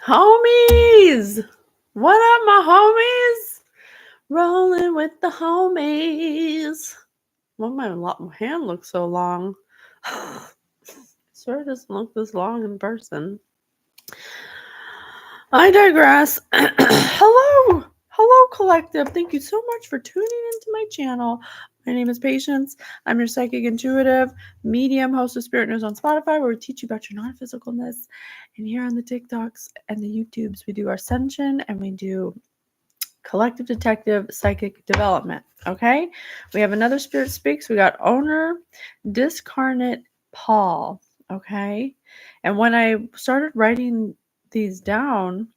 Homies! What up, my homies? Rolling with the homies. Well, my hand looks so long. Sure doesn't look this long in person. I digress. Hello! Hello, collective. Thank you so much for tuning into my channel. My name is Patience. I'm your psychic intuitive medium host of Spirit News on Spotify, where we teach you about your non-physicalness. And here on the TikToks and the YouTubes, we do our ascension and we do collective detective psychic development. Okay? We have another Spirit Speaks. We got owner, Discarnate, Paul. Okay? And when I started writing these down,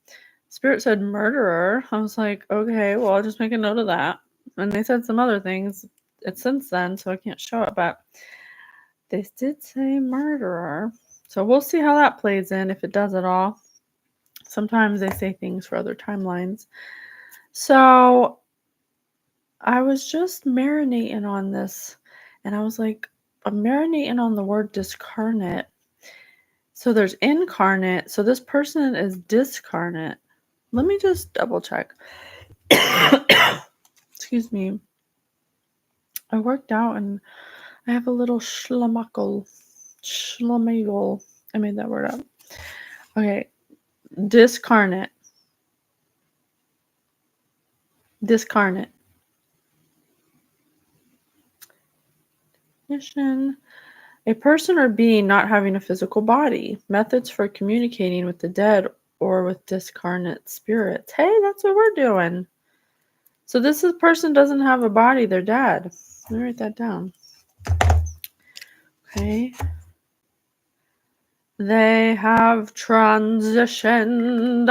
Spirit said murderer. I was like, okay, well, I'll just make a note of that. And they said some other things since then, so I can't show it, but they did say murderer. So we'll see how that plays in, if it does at all. Sometimes they say things for other timelines. So I was just marinating on this, and I was like, I'm marinating on the word discarnate. So there's incarnate. So this person is discarnate. Let me just double check. Excuse me. I worked out and I have a little schlamagle. I made that word up. Okay. Discarnate. Discarnate. Definition. A person or being not having a physical body. Methods for communicating with the dead or with discarnate spirits. Hey, that's what we're doing. So this person doesn't have a body. They're dead. Let me write that down. Okay. They have transitioned.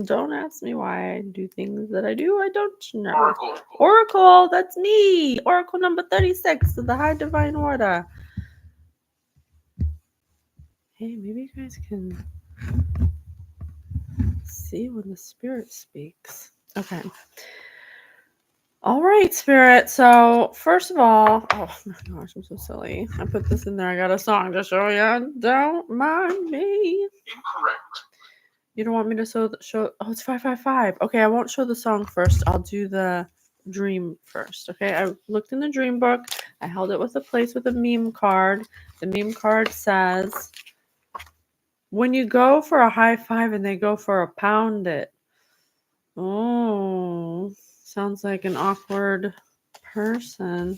Don't ask me why I do things that I do. I don't know. Oracle, that's me. Oracle number 36 of the High Divine Order. Hey, maybe you guys can see when the Spirit speaks. Okay. All right, Spirit. So, first of all, oh my gosh, I'm so silly. I put this in there. I got a song to show you. Don't mind me. Incorrect. You don't want me to show? Oh, it's 555. Okay, I won't show the song first. I'll do the dream first. Okay, I looked in the dream book. I held it with a place with a meme card. The meme card says, when you go for a high five and they go for a pound it. Oh, sounds like an awkward person.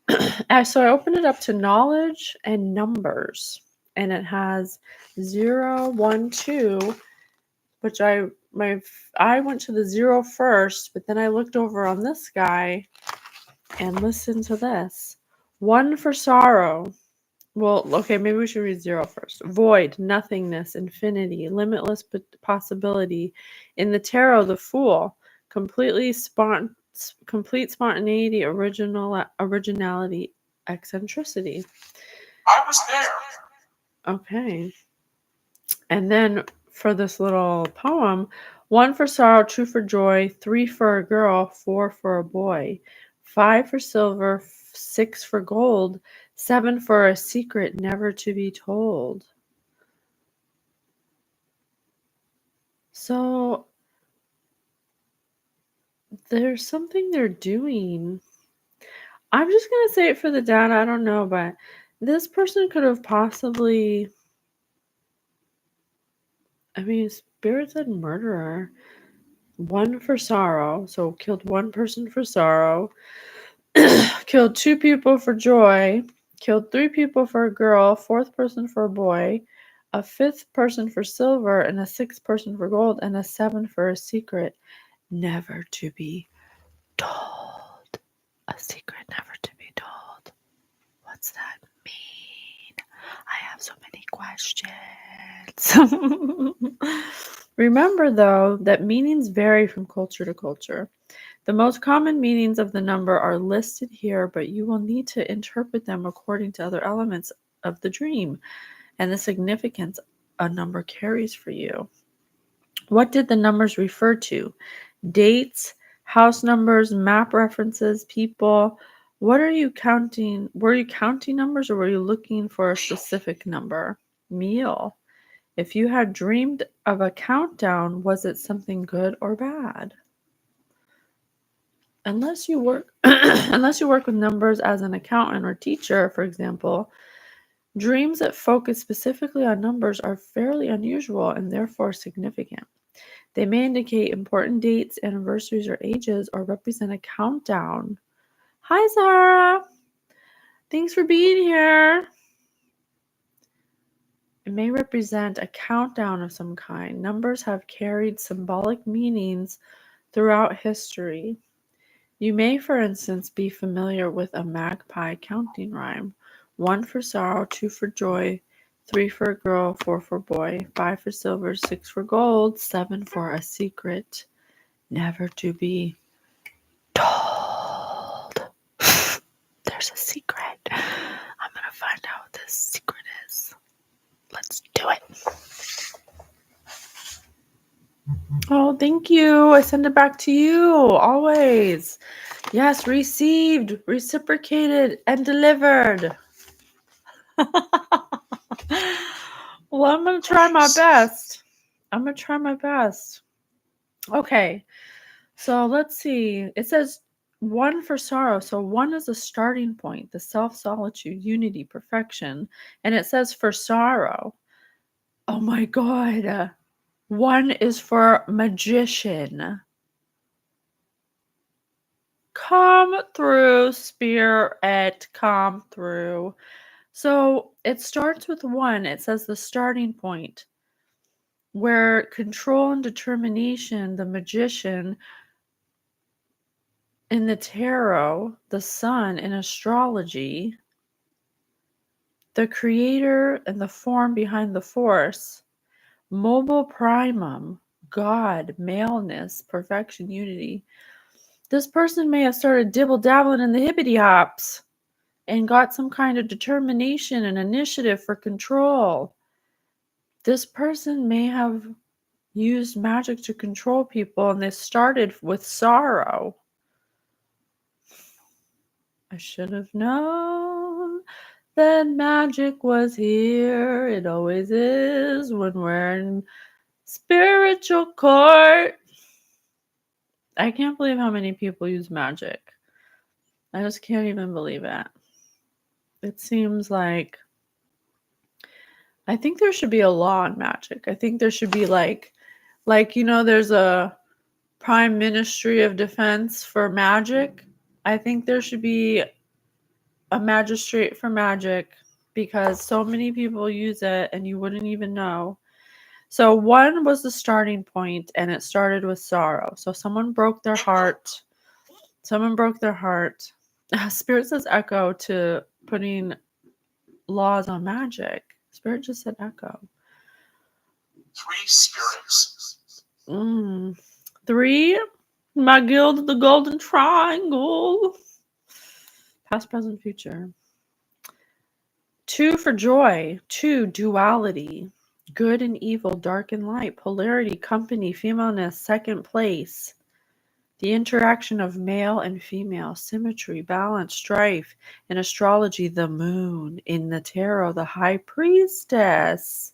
So I opened it up to knowledge and numbers, and it has 0, 1, 2, which I went to the 0 first, but then I looked over on this guy and listened to this. 1 for sorrow. Well, okay, maybe we should read 0 first. Void, nothingness, infinity, limitless possibility. In the tarot, the Fool, complete spontaneity, originality, eccentricity. I was there. Okay. And then for this little poem, 1 for sorrow, 2 for joy, 3 for a girl, 4 for a boy, 5 for silver, 6 for gold, 7 for a secret never to be told. So there's something they're doing. I'm just going to say it for the data. I don't know, but this person could have possibly, Spirit said murderer. 1 for sorrow. So killed 1 person for sorrow. Killed 2 people for joy. Killed 3 people for a girl. 4th person for a boy. A 5th person for silver. And a 6th person for gold. And a 7 for a secret never to be told. A secret never to be told. What's that mean? I have so many questions. Remember, though, that meanings vary from culture to culture. The most common meanings of the number are listed here, but you will need to interpret them according to other elements of the dream and the significance a number carries for you. What did the numbers refer to? Dates, house numbers, map references, people, What are you counting? Were you counting numbers or were you looking for a specific number? Meal. If you had dreamed of a countdown, was it something good or bad? Unless you work unless you work with numbers as an accountant or teacher, for example, dreams that focus specifically on numbers are fairly unusual and therefore significant. They may indicate important dates, anniversaries, or ages, or represent a countdown. Hi, Zara. Thanks for being here. It may represent a countdown of some kind. Numbers have carried symbolic meanings throughout history. You may, for instance, be familiar with a magpie counting rhyme. 1 for sorrow, 2 for joy, 3 for a girl, 4 for boy, 5 for silver, 6 for gold, 7 for a secret, never to be told. There's a secret. I'm going to find out what this secret is. Let's do it. Oh, thank you. I send it back to you always. Yes, received, reciprocated, and delivered. Well, I'm going to try my best. Okay, so let's see. It says 1 for sorrow. So 1 is a starting point, the self-solitude, unity, perfection. And it says for sorrow. Oh my God. 1 is for magician. Come through, spirit, come through. So it starts with 1. It says the starting point, where control and determination, the magician in the tarot, the sun in astrology, the creator and the form behind the force, mobile primum, God, maleness, perfection, unity. This person may have started dibble-dabbling in the hippity hops and got some kind of determination and initiative for control. This person may have used magic to control people, and they started with sorrow. I should have known that magic was here. It always is when we're in spiritual court. I can't believe how many people use magic. I just can't even believe it. It seems like I think there should be a law on magic. I think there should be like there's a Prime Ministry of Defense for magic. I think there should be a magistrate for magic because so many people use it and you wouldn't even know. So 1 was the starting point and it started with sorrow. So someone broke their heart. Spirit says echo to putting laws on magic. Spirit just said echo. 3 spirits. 3, my guild, the golden triangle. Past, present, future. 2 for joy. 2, duality. Good and evil, dark and light, polarity, company, femaleness, second place. The interaction of male and female, symmetry, balance, strife. In astrology, the moon. In the tarot, the high priestess.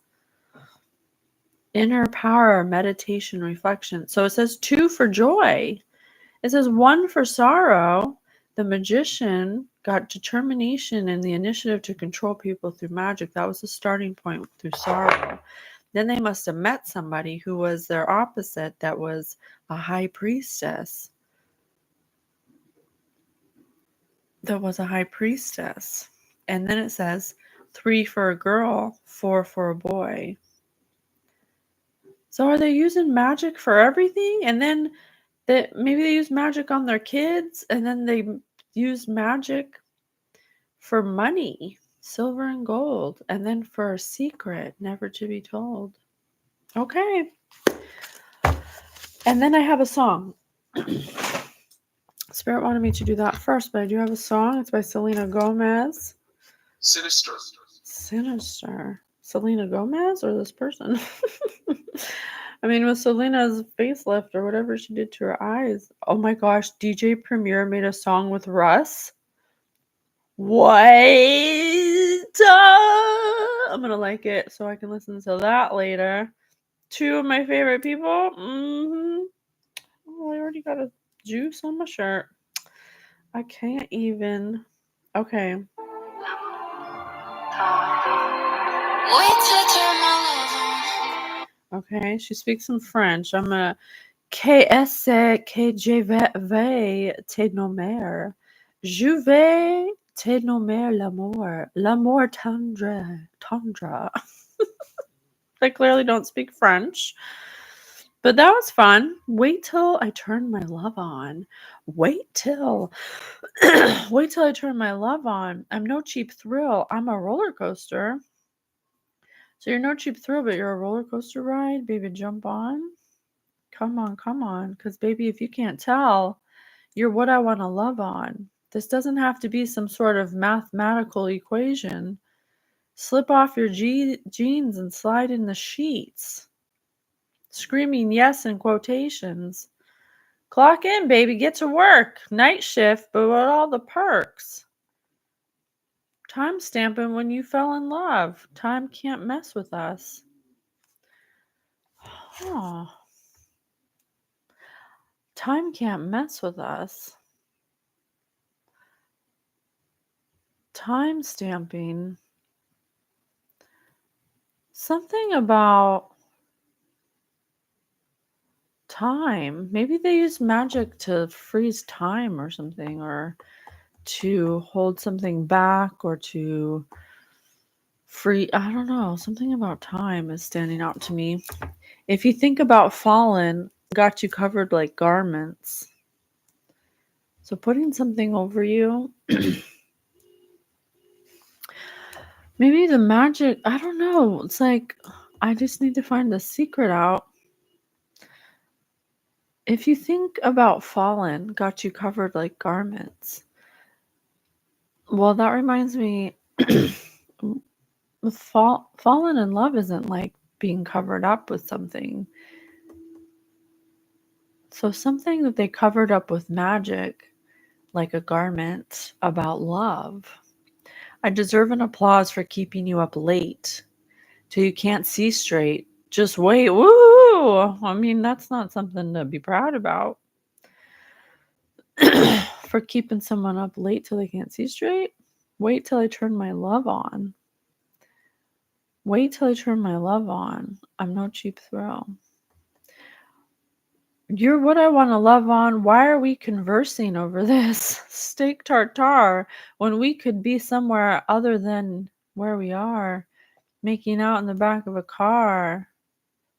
Inner power, meditation, reflection. So it says 2 for joy. It says 1 for sorrow. The magician got determination and the initiative to control people through magic. That was the starting point through sorrow. Then they must have met somebody who was their opposite, that was a high priestess. And then it says 3 for a girl, 4 for a boy. So are they using magic for everything? And then maybe they use magic on their kids, and then they use magic for money, silver and gold, and then for a secret, never to be told. Okay. And then I have a song. Spirit wanted me to do that first, but I do have a song. It's by Selena Gomez. Sinister. Selena Gomez or this person? I mean, with Selena's facelift or whatever she did to her eyes. Oh my gosh, DJ Premier made a song with Russ. Wait. I'm going to like it so I can listen to that later. 2 of my favorite people. Oh, I already got a juice on my shirt. I can't even. Okay. Okay, she speaks in French. I'm gonna qu'est-ce que je vais te nommer? Je vais te nommer l'amour. L'amour tendre. I clearly don't speak French. But that was fun. Wait till I turn my love on. Wait till wait till I turn my love on. I'm no cheap thrill. I'm a roller coaster. So you're no cheap thrill, but you're a roller coaster ride. Baby, jump on. Come on. Because, baby, if you can't tell, you're what I want to love on. This doesn't have to be some sort of mathematical equation. Slip off your jeans and slide in the sheets. Screaming yes in quotations. Clock in, baby. Get to work. Night shift, but with all the perks. Time stamping when you fell in love. Time can't mess with us. Huh. Time can't mess with us. Time stamping. Something about time. Maybe they use magic to freeze time or something, or to hold something back, or to free. I don't know. Something about time is standing out to me. If you think about fallen, got you covered like garments. So putting something over you. Maybe the magic, I don't know. It's like, I just need to find the secret out. If you think about fallen, got you covered like garments. Well, that reminds me, fallen in love isn't like being covered up with something. So something that they covered up with magic, like a garment about love. I deserve an applause for keeping you up late till you can't see straight. Just wait. Woo! I mean, that's not something to be proud about. For keeping someone up late till they can't see straight. Wait till I turn my love on. Wait till I turn my love on. I'm no cheap thrill. You're what I want to love on. Why are we conversing over this steak tartare when we could be somewhere other than where we are, making out in the back of a car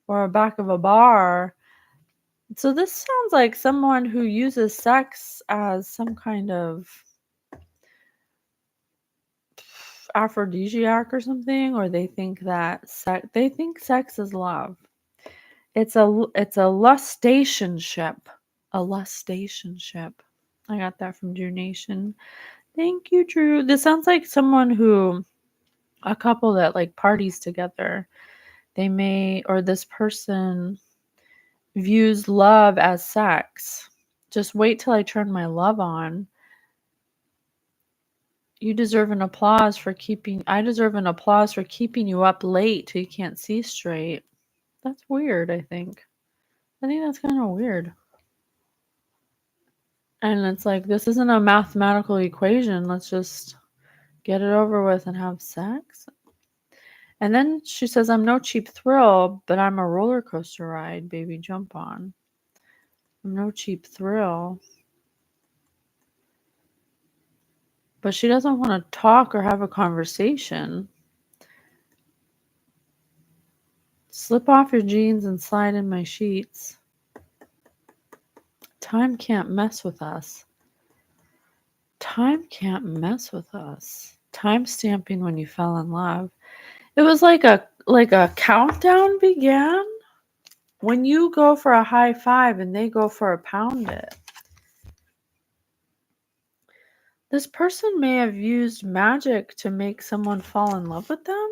or the back of a bar? So this sounds like someone who uses sex as some kind of aphrodisiac or something, or they think that sex is love. It's a lustationship. A lustationship. I got that from Drew Nation. Thank you, Drew. This sounds like a couple that like parties together. They may, or this person views love as sex. Just wait till I turn my love on. I deserve an applause for keeping you up late till you can't see straight. That's weird, I think. I think that's kind of weird. And it's like, this isn't a mathematical equation. Let's just get it over with and have sex. And then she says, I'm no cheap thrill, but I'm a roller coaster ride, baby, jump on. I'm no cheap thrill. But she doesn't want to talk or have a conversation. Slip off your jeans and slide in my sheets. Time can't mess with us. Time can't mess with us. Time stamping when you fell in love. It was like a countdown began when you go for a high five and they go for a pound it. This person may have used magic to make someone fall in love with them.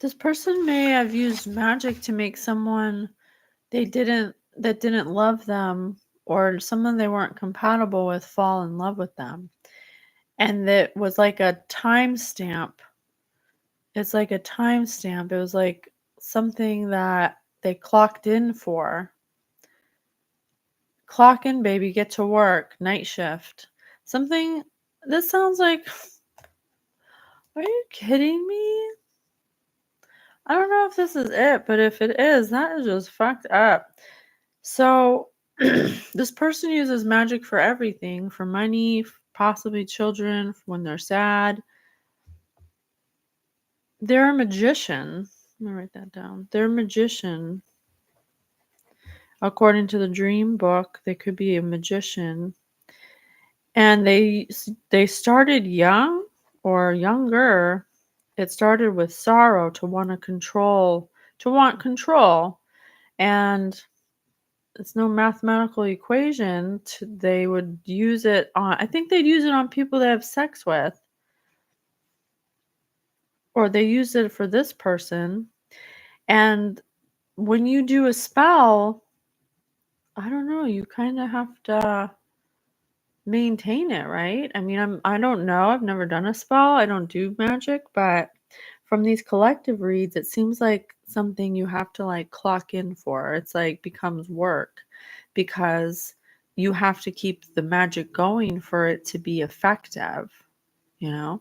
This person may have used magic to make someone that didn't love them, or someone they weren't compatible with, fall in love with them. And that was like a timestamp. It's like a timestamp. It was like something that they clocked in for. Clock in, baby, get to work, night shift. Something, this sounds like, are you kidding me? I don't know if this is it, but if it is, that is just fucked up. So, this person uses magic for everything, for money, possibly children, when they're sad. They're a magician. Let me write that down. They're a magician. According to the dream book, they could be a magician. And they started young or younger. It started with sorrow, to want control. And it's no mathematical equation. They would use it on, I think they'd use it on people they have sex with. Or they used it for this person. And when you do a spell, I don't know, you kind of have to maintain it, right? I mean, I don't know. I've never done a spell. I don't do magic, but from these collective reads, it seems like something you have to like clock in for. It's like becomes work, because you have to keep the magic going for it to be effective, you know?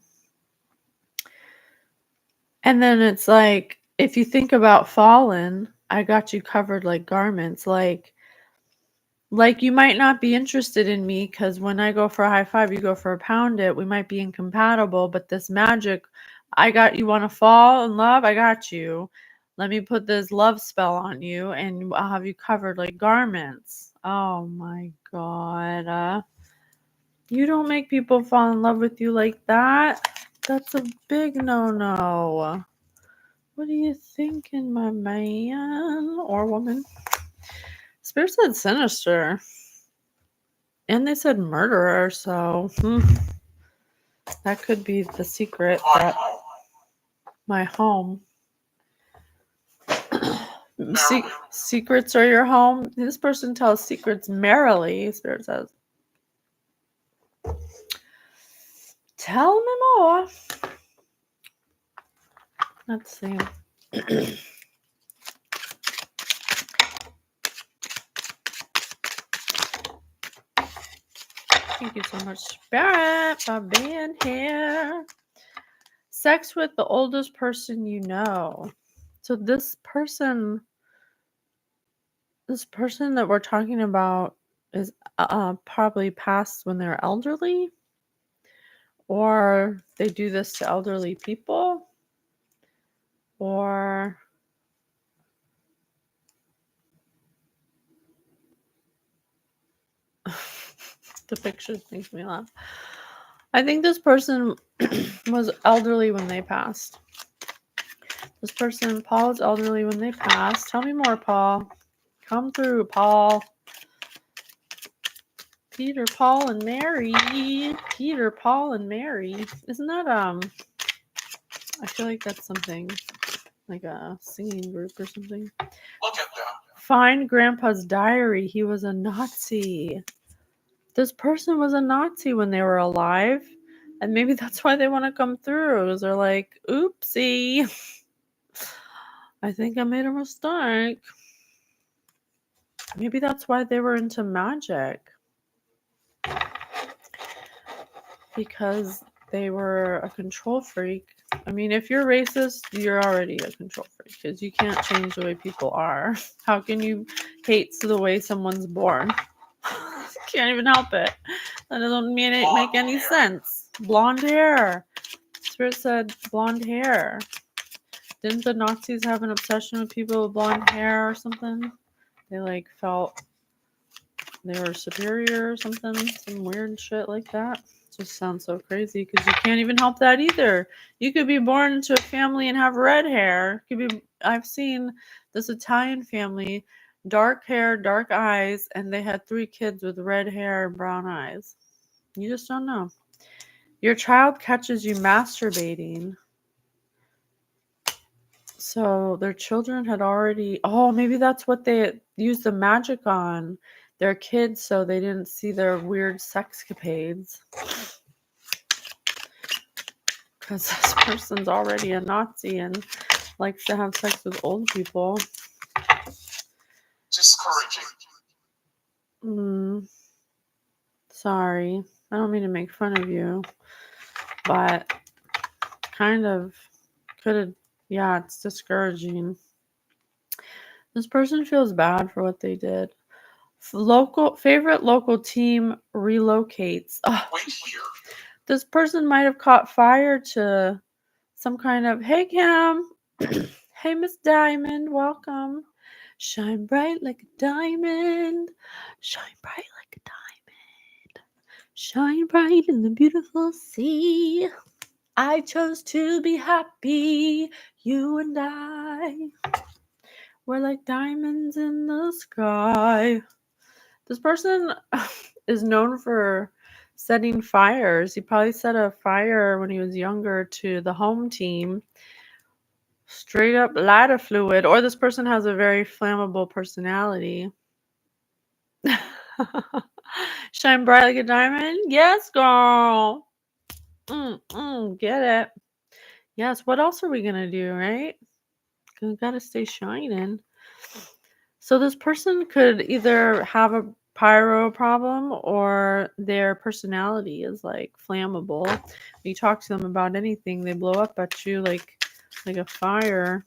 And then it's like, if you think about fallen, I got you covered like garments. Like you might not be interested in me because when I go for a high five, you go for a pound it. We might be incompatible, but this magic, you want to fall in love? I got you. Let me put this love spell on you and I'll have you covered like garments. Oh my God. You don't make people fall in love with you like that. That's a big no-no. What are you thinking, my man or woman? Spirit said sinister. And they said murderer, so that could be the secret. That my home. Secrets are your home. This person tells secrets merrily, Spirit says. Tell me more. Let's see. Thank you so much, Spirit, for being here. Sex with the oldest person you know. So this person that we're talking about is probably passed when they're elderly, or they do this to elderly people, or the pictures makes me laugh. I think this person was elderly when they passed. This person, Paul, is elderly when they passed. Tell me more, Paul. Come through, Paul. Peter, Paul, and Mary. Peter, Paul, and Mary. Isn't that, I feel like that's something like a singing group or something. Look at that. Find Grandpa's diary. He was a Nazi. This person was a Nazi when they were alive. And maybe that's why they want to come through. Is they're like, oopsie. I think I made a mistake. Maybe that's why they were into magic. Because they were a control freak. I mean, if you're racist, you're already a control freak because you can't change the way people are. How can you hate the way someone's born? Can't even help it. That doesn't make any sense. Blonde hair. Spirit said blonde hair. Didn't the Nazis have an obsession with people with blonde hair or something? They like felt they were superior or something. Some weird shit like that. Just sounds so crazy because you can't even help that either. You could be born into a family and have red hair. I've seen this Italian family, dark hair, dark eyes, and they had 3 kids with red hair and brown eyes. You just don't know. Your child catches you masturbating. So their children had already, oh, maybe that's what they used the magic on their kids so they didn't see their weird sexcapades. Because this person's already a Nazi and likes to have sex with old people. Discouraging. Sorry. I don't mean to make fun of you. But kind of could have, yeah, it's discouraging. This person feels bad for what they did. Favorite local team relocates. Oh, Wait here. this person might have caught fire to some kind of, hey Cam, hey Miss Diamond, welcome. Shine bright like a diamond. Shine bright like a diamond. Shine bright in the beautiful sea. I chose to be happy, you and I. We're like diamonds in the sky. This person is known for setting fires. He probably set a fire when he was younger to the home team. Straight up lighter fluid. Or this person has a very flammable personality. Shine bright like a diamond? Yes, girl. Get it. Yes, what else are we going to do, right? We got to stay shining. So this person could either have a pyro problem or their personality is like flammable. When you talk to them about anything, they blow up at you like a fire.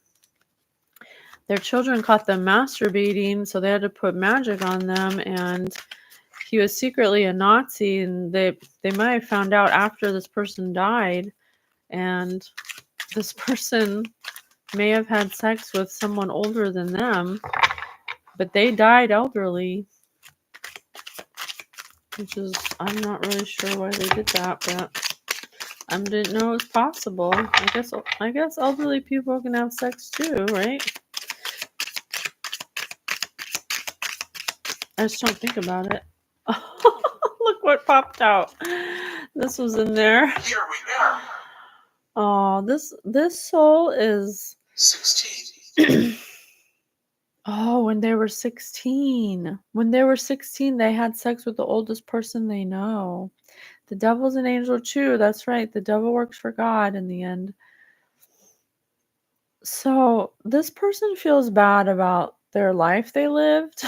Their children caught them masturbating, so they had to put magic on them, and he was secretly a Nazi, and they might have found out after this person died, and this person may have had sex with someone older than them, but they died elderly, which is, I'm not really sure why they did that, but I didn't know it was possible. I guess elderly people can have sex too, right? I just don't think about it. Look what popped out. This was in there. Here we are. Oh, this soul is 16. Oh, when they were 16. When they were 16, they had sex with the oldest person they know. The devil's an angel too. That's right. The devil works for God in the end. So this person feels bad about their life they lived.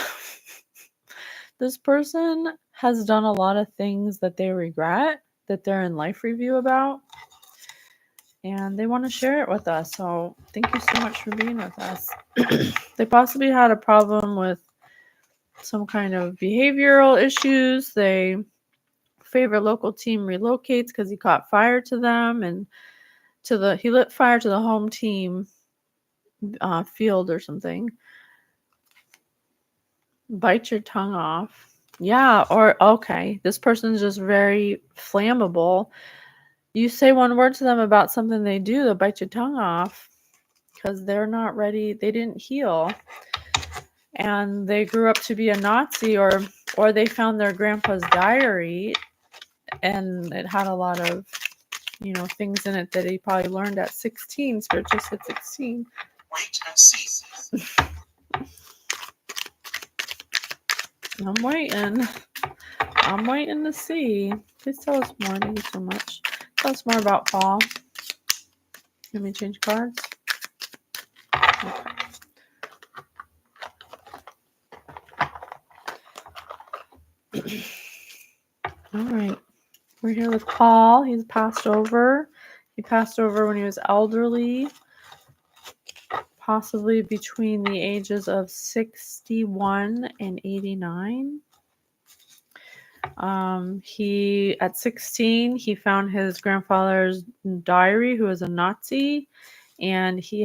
This person has done a lot of things that they regret, that they're in life review about. And they want to share it with us. So thank you so much for being with us. They possibly had a problem with some kind of behavioral issues. They favorite local team relocates because he caught fire to them, and he lit fire to the home team field or something. Bite your tongue off. Yeah, or okay, this person's just very flammable. You say one word to them about something they do, they'll bite your tongue off because they're not ready. They didn't heal. And they grew up to be a Nazi, or they found their grandpa's diary and it had a lot of, things in it that he probably learned at 16. Spirit just hit 16. Wait and see. I'm waiting to see. Please tell us more. Thank you so much. Tell us more about Paul. Let me change cards. Okay. All right. We're here with Paul. He's passed over. He passed over when he was elderly, possibly between the ages of 61 and 89. At 16, he found his grandfather's diary, who was a Nazi, and he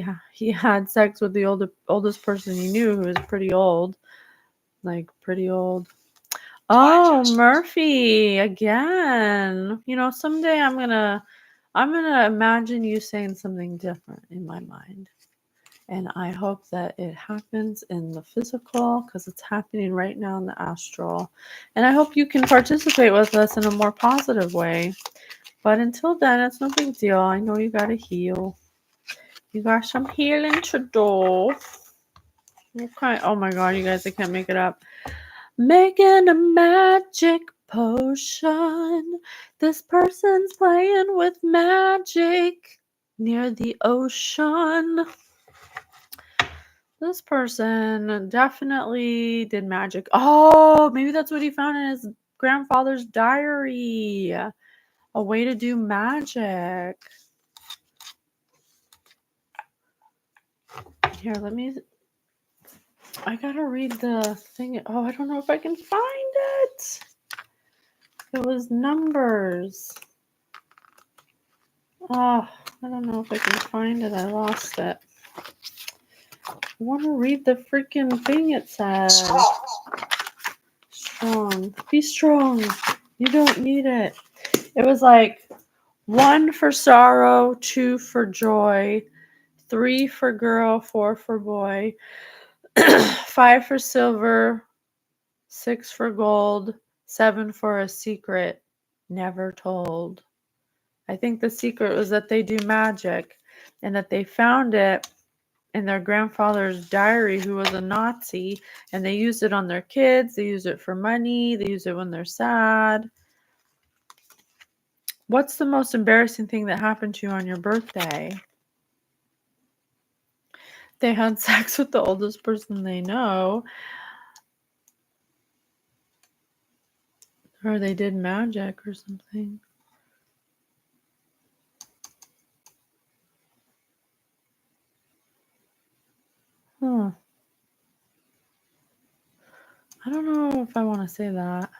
had sex with the oldest person he knew, who was pretty old. Oh, Murphy, again. Someday I'm gonna imagine you saying something different in my mind. And I hope that it happens in the physical, because it's happening right now in the astral. And I hope you can participate with us in a more positive way. But until then, it's no big deal. I know you gotta heal. You got some healing to do. Okay. Oh my god, you guys, I can't make it up. Making a magic potion. This person's playing with magic near the ocean. This person definitely did magic. Oh, maybe that's what he found in his grandfather's diary. A way to do magic. Here, I gotta read the thing. Oh, I don't know if I can find it. It was numbers. Oh, I don't know if I can find it. I lost it. I want to read the freaking thing it says. Strong. Be strong. You don't need it. It was like 1 for sorrow, 2 for joy, 3 for girl, 4 for boy, 5 for silver, 6 for gold, 7 for a secret never told. I think the secret was that they do magic and that they found it in their grandfather's diary, who was a Nazi, and they used it on their kids. They use it for money. They use it when they're sad. What's the most embarrassing thing that happened to you on your birthday? They had sex with the oldest person they know. Or they did magic or something. Huh. I don't know if I want to say that.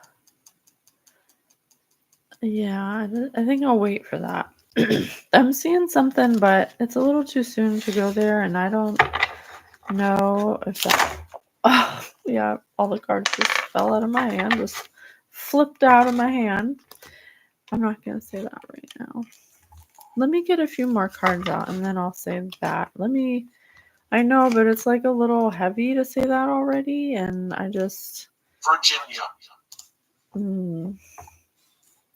Yeah, I think I'll wait for that. I'm seeing something, but it's a little too soon to go there, and I don't know if that... Oh, yeah, all the cards just fell out of my hand, just flipped out of my hand. I'm not going to say that right now. Let me get a few more cards out, and then I'll say that. I know, but it's like a little heavy to say that already, and I just... Virginia.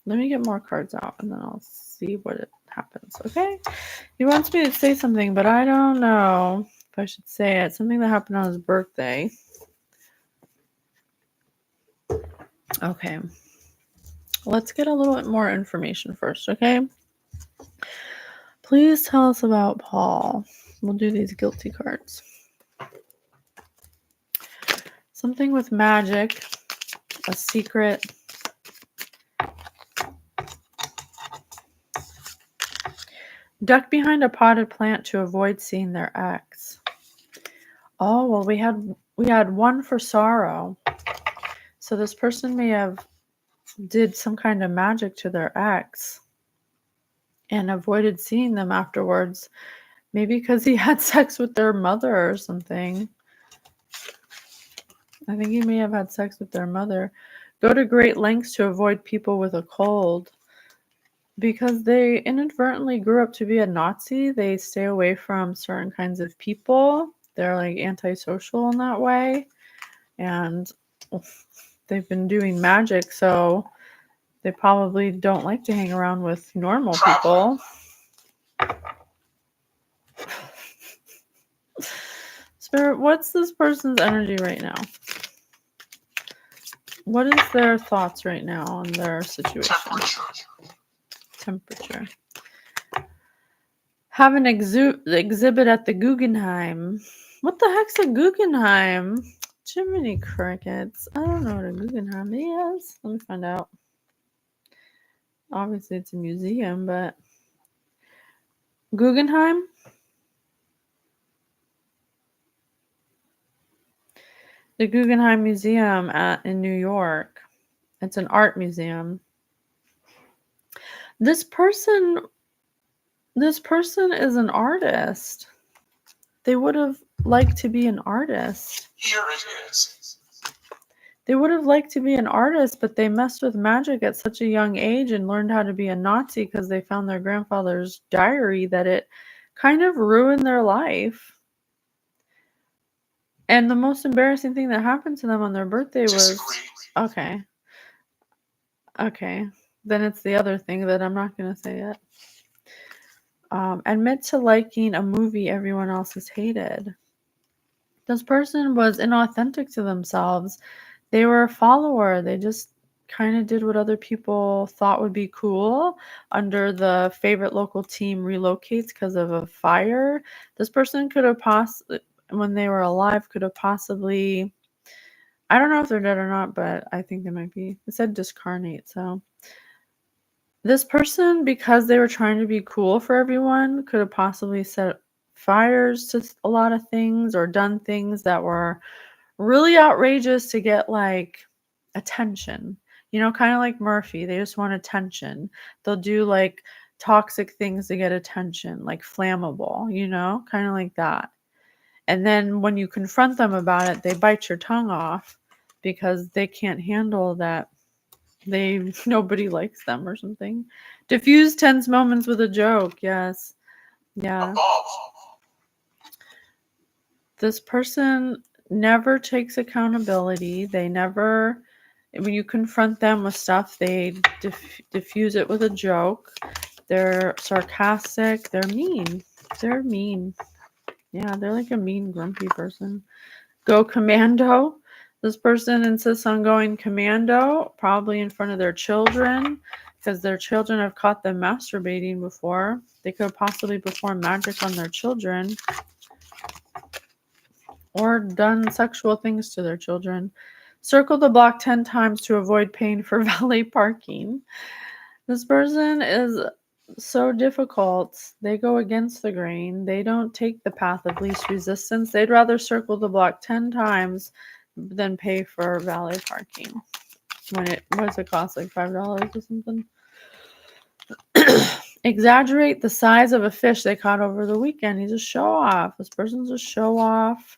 Let me get more cards out, and then I'll see what it happens, okay? He wants me to say something, but I don't know if I should say it. Something that happened on his birthday. Okay. Let's get a little bit more information first, okay? Please tell us about Paul. We'll do these guilty cards. Something with magic, a secret. Duck behind a potted plant to avoid seeing their ex. Oh, well, we had 1 for sorrow. So this person may have did some kind of magic to their ex and avoided seeing them afterwards. Maybe because he had sex with their mother or something. I think he may have had sex with their mother. Go to great lengths to avoid people with a cold. Because they inadvertently grew up to be a Nazi, they stay away from certain kinds of people. They're like antisocial in that way. And they've been doing magic, so they probably don't like to hang around with normal people. Spirit, what's this person's energy right now? What is their thoughts right now on their situation? Temperature. Have an exhibit at the Guggenheim. What the heck's a Guggenheim? Jiminy crickets. I don't know what a Guggenheim is. Let me find out. Obviously, it's a museum, but... Guggenheim? The Guggenheim Museum in New York. It's an art museum. This person is an artist. They would have liked to be an artist. Here it is. They would have liked to be an artist, but they messed with magic at such a young age and learned how to be a Nazi because they found their grandfather's diary that it kind of ruined their life. And the most embarrassing thing that happened to them on their birthday was... Okay. Okay. Then it's the other thing that I'm not going to say yet. Admit to liking a movie everyone else has hated. This person was inauthentic to themselves. They were a follower. They just kind of did what other people thought would be cool under the favorite local team relocates because of a fire. This person could have possibly, when they were alive, could have possibly, I don't know if they're dead or not, but I think they might be. It said discarnate, so. This person, because they were trying to be cool for everyone, could have possibly set fires to a lot of things or done things that were really outrageous to get like attention. You know, kind of like Murphy. They just want attention. They'll do like toxic things to get attention, like flammable, you know, kind of like that. And then when you confront them about it, they bite your tongue off because they can't handle that nobody likes them or something. Diffuse tense moments with a joke. Yes. Yeah. Above. This person never takes accountability. They never, when you confront them with stuff, they diffuse it with a joke. They're sarcastic. They're mean. They're mean. Yeah, they're like a mean, grumpy person. Go commando. This person insists on going commando, probably in front of their children, because their children have caught them masturbating before. They could possibly perform magic on their children or done sexual things to their children. Circle the block 10 times to avoid paying for valet parking. This person is so difficult. They go against the grain. They don't take the path of least resistance. They'd rather circle the block 10 times than pay for valet parking. When it cost like $5 or something. Exaggerate the size of a fish they caught over the weekend. He's a show off. This person's a show off.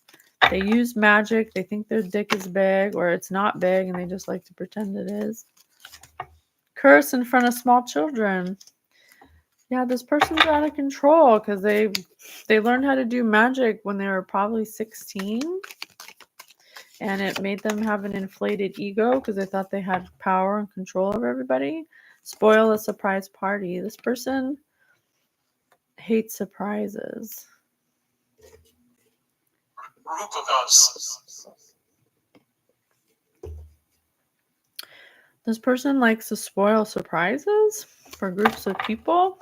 They use magic. They think their dick is big or it's not big and they just like to pretend it is. Curse in front of small children. Yeah, this person's out of control because they learned how to do magic when they were probably 16. And it made them have an inflated ego because they thought they had power and control over everybody. Spoil a surprise party. This person hates surprises. Group of us. This person likes to spoil surprises for groups of people.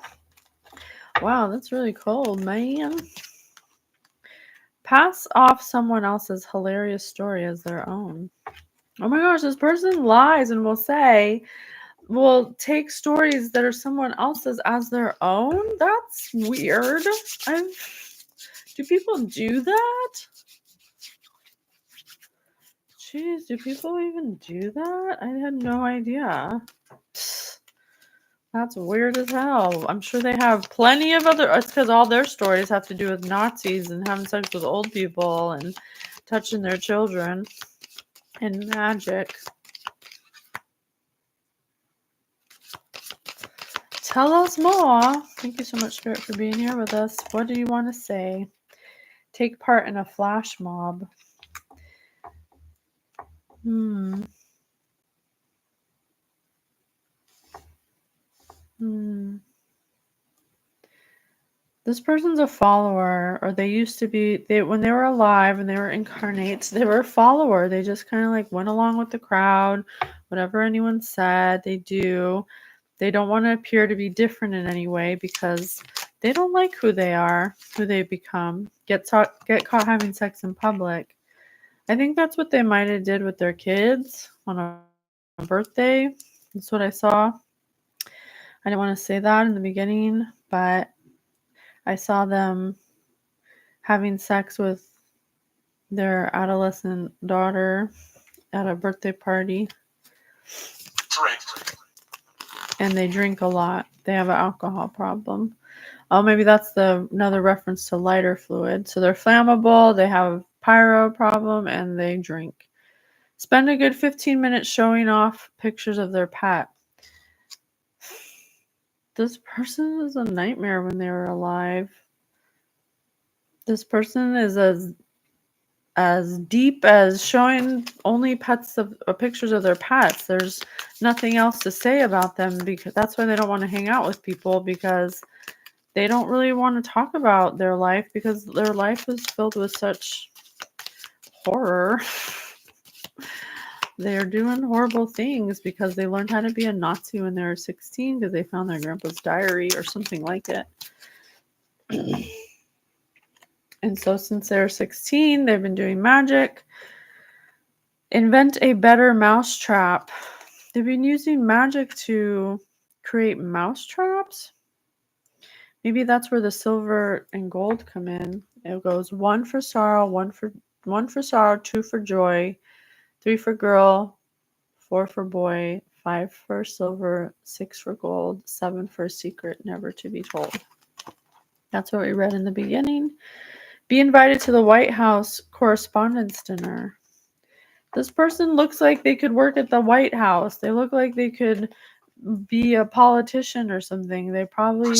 Wow, that's really cold, man. Pass off someone else's hilarious story as their own. Oh my gosh, this person lies and will take stories that are someone else's as their own. That's weird. Do people do that? Jeez, do people even do that? I had no idea. That's weird as hell. I'm sure they have plenty of other. It's because all their stories have to do with Nazis and having sex with old people and touching their children and magic. Tell us more. Thank you so much, Spirit, for being here with us. What do you want to say? Take part in a flash mob. This person's a follower, or they used to be. When they were alive and they were incarnates, they were a follower. They just kind of like went along with the crowd. Whatever anyone said, they do. They don't want to appear to be different in any way because they don't like who they are, who they've become. Get caught having sex in public. I think that's what they might have did with their kids on a birthday. That's what I saw. I didn't want to say that in the beginning, but I saw them having sex with their adolescent daughter at a birthday party. Drink. And they drink a lot. They have an alcohol problem. Oh, maybe that's another reference to lighter fluid. So they're flammable, they have a pyro problem, and they drink. Spend a good 15 minutes showing off pictures of their pet. This person is a nightmare when they were alive. This person is as deep as showing only pictures of their pets. There's nothing else to say about them because that's why they don't want to hang out with people, because they don't really want to talk about their life because their life is filled with such horror. They're doing horrible things because they learned how to be a Nazi when they were 16 because they found their grandpa's diary or something like it. And so since they were 16, they've been doing magic. Invent a better mousetrap. They've been using magic to create mousetraps. Maybe that's where the silver and gold come in. It goes 1 for sorrow, 1 for sorrow, 2 for joy, 3 for girl, 4 for boy, 5 for silver, 6 for gold, 7 for secret never to be told. That's what we read in the beginning. Be invited to the White House correspondence dinner. This person looks like they could work at the White House. They look like they could be a politician or something. They probably...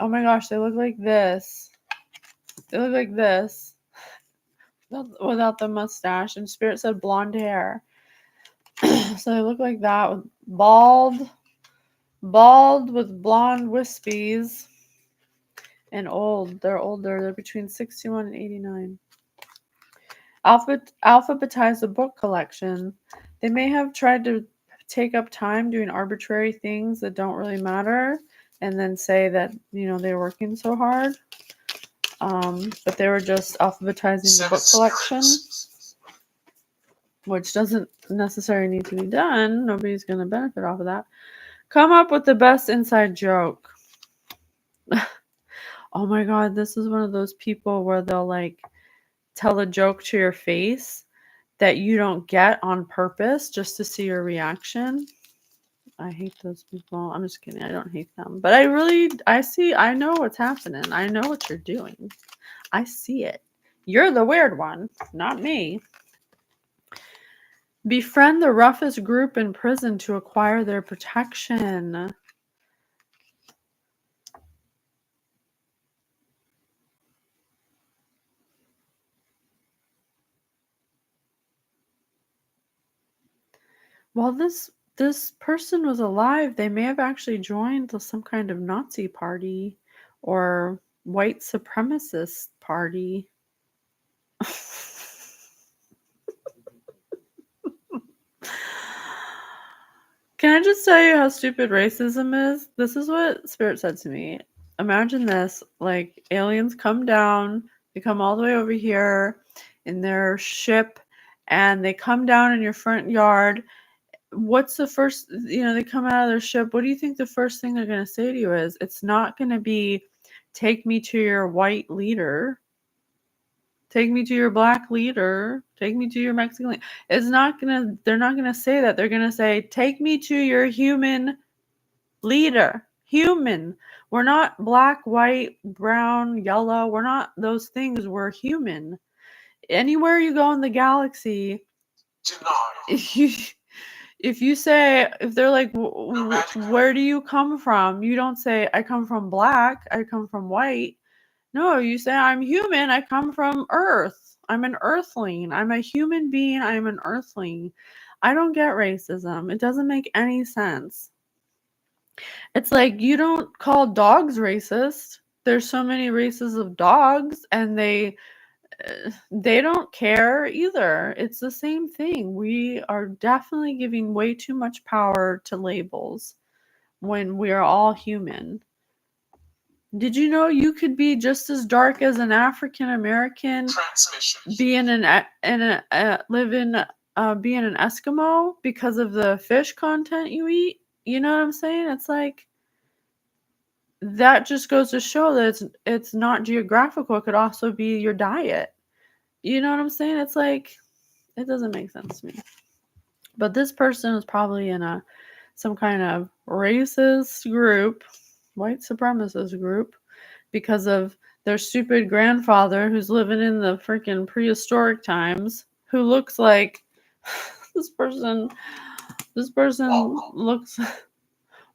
Oh my gosh, they look like this. They look like this. Without the mustache. And Spirit said blonde hair. So they look like that. With bald with blonde wispies. And old. They're older. They're between 61 and 89. Alphabetize the book collection. They may have tried to take up time doing arbitrary things that don't really matter. And then say that, they're working so hard. But they were just alphabetizing the book collection, which doesn't necessarily need to be done. Nobody's going to benefit off of that. Come up with the best inside joke. Oh my God, this is one of those people where they'll tell a joke to your face that you don't get on purpose just to see your reaction. I hate those people. I'm just kidding. I don't hate them. But I know what's happening. I know what you're doing. I see it. You're the weird one, not me. Befriend the roughest group in prison to acquire their protection. While this person was alive, they may have actually joined some kind of Nazi party or white supremacist party. Can I just tell you how stupid racism is? This is what Spirit said to me. Imagine this, aliens come down, they come all the way over here in their ship, and they come down in your front yard. What's the first, they come out of their ship. What do you think the first thing they're going to say to you is? It's not going to be, take me to your white leader. Take me to your black leader. Take me to your Mexican leader. They're not going to say that. They're going to say, take me to your human leader. Human. We're not black, white, brown, yellow. We're not those things. We're human. Anywhere you go in the galaxy, if they're like, where do you come from? You don't say, I come from black. I come from white. No, you say, I'm human. I come from Earth. I'm an earthling. I'm a human being. I'm an earthling. I don't get racism. It doesn't make any sense. It's like, you don't call dogs racist. There's so many races of dogs, and they don't care either. It's the same thing. We are definitely giving way too much power to labels when we are all human. Did you know you could be just as dark as an African American, be in an Eskimo because of the fish content you eat? You know what I'm saying? It's like, that just goes to show that it's not geographical. It could also be your diet. You know what I'm saying? It's like, it doesn't make sense to me. But this person is probably in some kind of racist group, white supremacist group, because of their stupid grandfather who's living in the freaking prehistoric times, who looks like this person looks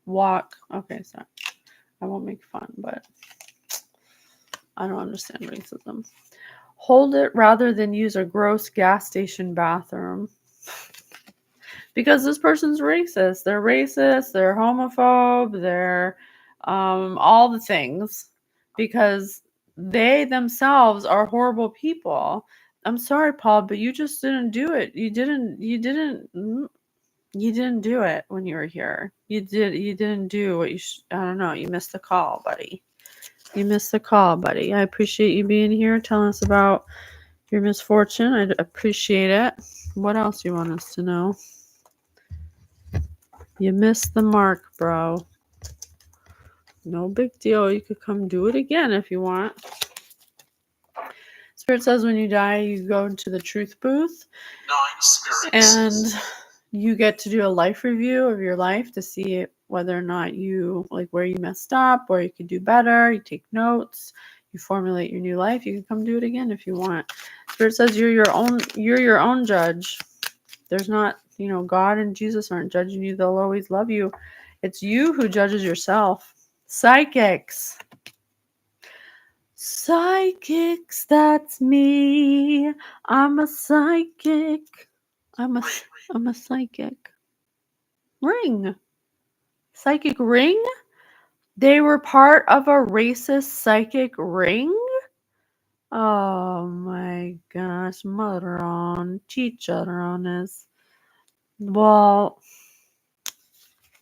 walk. Okay, sorry. I won't make fun, but I don't understand racism. Hold it rather than use a gross gas station bathroom. Because this person's racist. They're racist, they're homophobe, they're all the things, because they themselves are horrible people. I'm sorry, Paul, but you just didn't do it. You didn't do it when you were here. You didn't do what I don't know. You missed the call, buddy. You missed the call, buddy. I appreciate you being here, telling us about your misfortune. I appreciate it. What else you want us to know? You missed the mark, bro. No big deal. You could come do it again if you want. Spirit says when you die, you go into the truth booth. 9 spirits. And you get to do a life review of your life to see whether or not you, like, where you messed up, where you could do better. You take notes. You formulate your new life. You can come do it again if you want. Spirit says you're your own judge. There's not, God and Jesus aren't judging you. They'll always love you. It's you who judges yourself. Psychics. Psychics, that's me. I'm a psychic. I'm a psychic. Ring. Psychic ring? They were part of a racist psychic ring? Oh my gosh, madron, chicharrones. Well,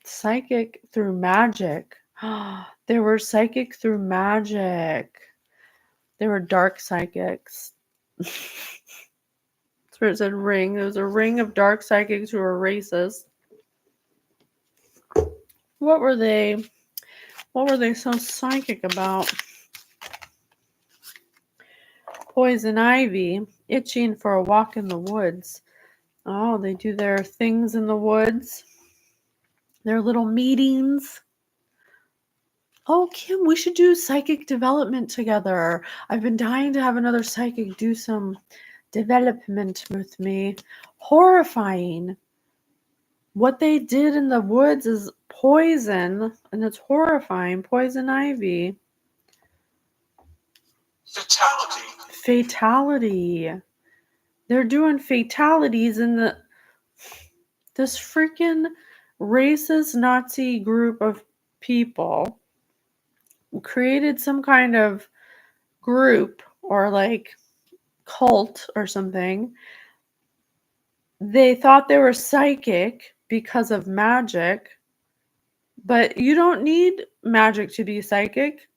psychic through magic. They were psychic through magic. They were dark psychics. Spirit said ring. There was a ring of dark psychics who were racist. What were they so psychic about? Poison ivy, itching for a walk in the woods. Oh, they do their things in the woods. Their little meetings. Oh, Kim, we should do psychic development together. I've been dying to have another psychic do some development with me. Horrifying. What they did in the woods is poison, and it's horrifying. Poison ivy. Fatality. They're doing fatalities in this freaking racist Nazi group of people created some kind of group or like cult or something. They thought they were psychic because of magic, but you don't need magic to be psychic.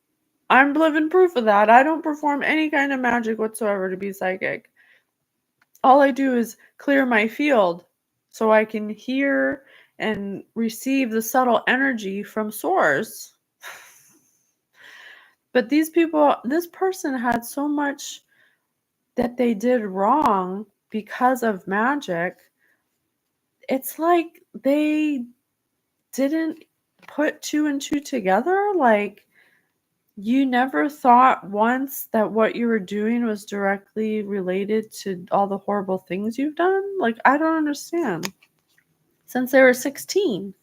I'm living proof of that. I don't perform any kind of magic whatsoever to be psychic. All I do is clear my field so I can hear and receive the subtle energy from source. But this person had so much that they did wrong because of magic. It's like they didn't put 2 and 2 together. Like, you never thought once that what you were doing was directly related to all the horrible things you've done? Like, I don't understand. Since they were 16.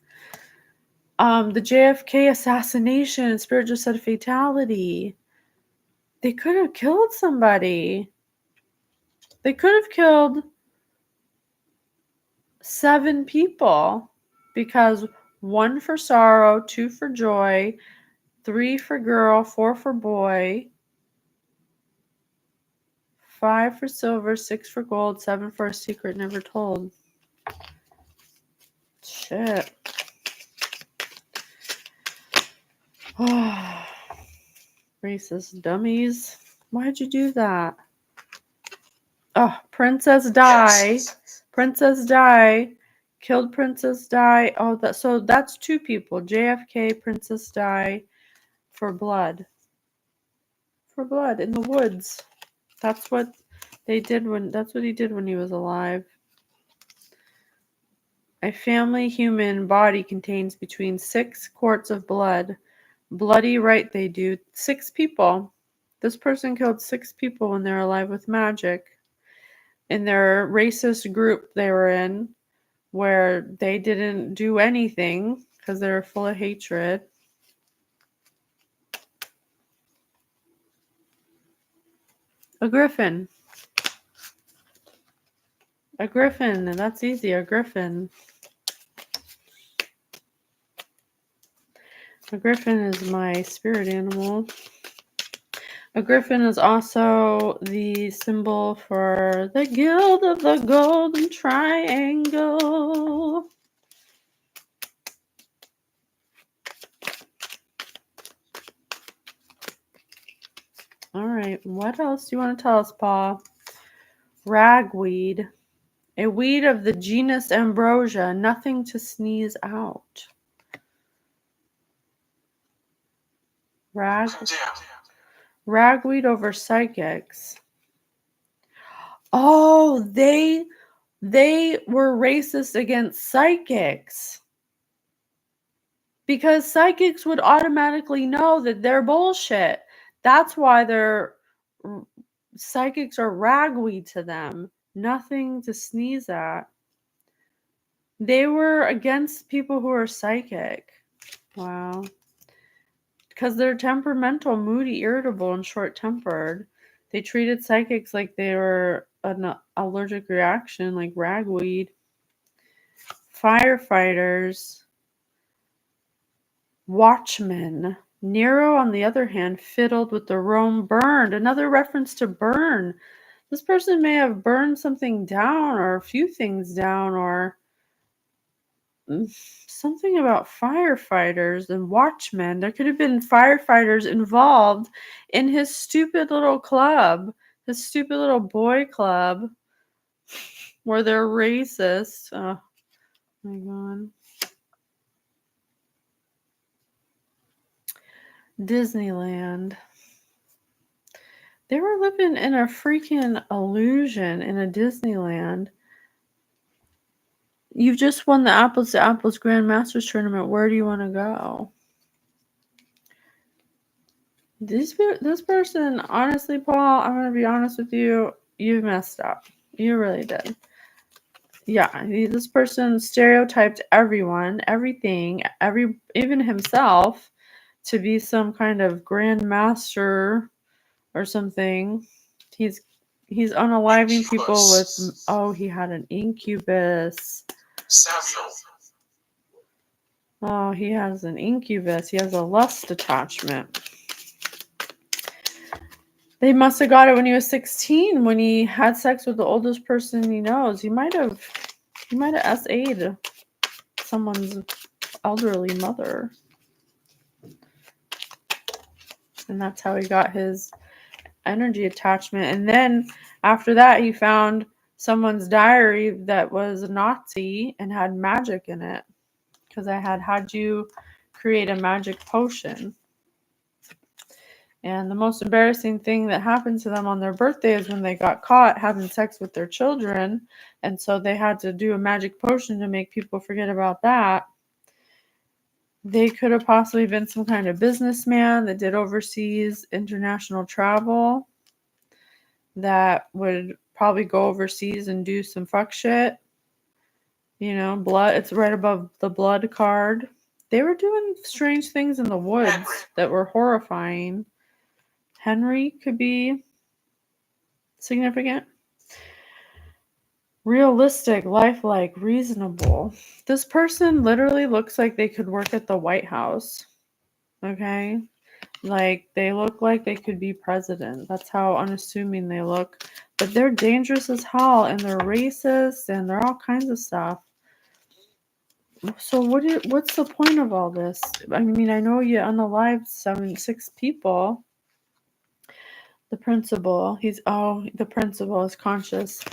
The JFK assassination, Spirit just said fatality. They could have killed somebody. They could have killed 7 people because 1 for sorrow, 2 for joy, 3 for girl, 4 for boy, 5 for silver, 6 for gold, 7 for a secret never told. Shit. Racist dummies. Why'd you do that? Oh, Princess Di. Princess Di. Killed Princess Di. Oh, so that's 2 people. JFK, Princess Di. For blood. For blood in the woods. That's what he did when he was alive. A family human body contains between 6 quarts of blood. Bloody right they do. 6 people. This person killed 6 people when they were alive with magic. In their racist group they were in, where they didn't do anything because they were full of hatred. A griffin. A griffin. That's easy. A griffin. A griffin is my spirit animal. A griffin is also the symbol for the Guild of the Golden Triangle. All right, what else do you want to tell us, Paul? Ragweed. A weed of the genus Ambrosia, nothing to sneeze out. Ragweed over psychics. Oh, they were racist against psychics. Because psychics would automatically know that they're bullshit. That's why psychics are ragweed to them. Nothing to sneeze at. They were against people who are psychic. Wow. Because they're temperamental, moody, irritable, and short-tempered. They treated psychics like they were an allergic reaction, like ragweed. Firefighters. Watchmen. Nero, on the other hand, fiddled with the Rome burned. Another reference to burn. This person may have burned something down, or a few things down, or something about firefighters and watchmen. There could have been firefighters involved in his stupid little club, his stupid little boy club, where they're racist. Oh my god. Disneyland. They were living in a freaking illusion in a Disneyland. You've just won the Apples to Apples Grand Masters tournament. Where do you want to go? This person, honestly, Paul, I'm going to be honest with you. You messed up. You really did. Yeah, this person stereotyped everyone, everything, even himself to be some kind of grand master or something. He's unaliving people with, oh, he had an incubus. Samuel. Oh, he has an incubus. He has a lust attachment. They must have got it when he was 16, when he had sex with the oldest person he knows. He might have SA'd someone's elderly mother. And that's how he got his energy attachment. And then after that, he found someone's diary that was a Nazi and had magic in it. Because I had you create a magic potion. And the most embarrassing thing that happened to them on their birthday is when they got caught having sex with their children. And so they had to do a magic potion to make people forget about that. They could have possibly been some kind of businessman that did overseas international travel, that would probably go overseas and do some fuck shit. You know, blood. It's right above the blood card. They were doing strange things in the woods that were horrifying. Henry could be significant. Realistic, lifelike, reasonable. This person literally looks like they could work at the White House. Okay? Like, they look like they could be president. That's how unassuming they look. But they're dangerous as hell, and they're racist, and they're all kinds of stuff. So what's the point of all this? I mean, I know you unalived 6 people. The principal is conscious.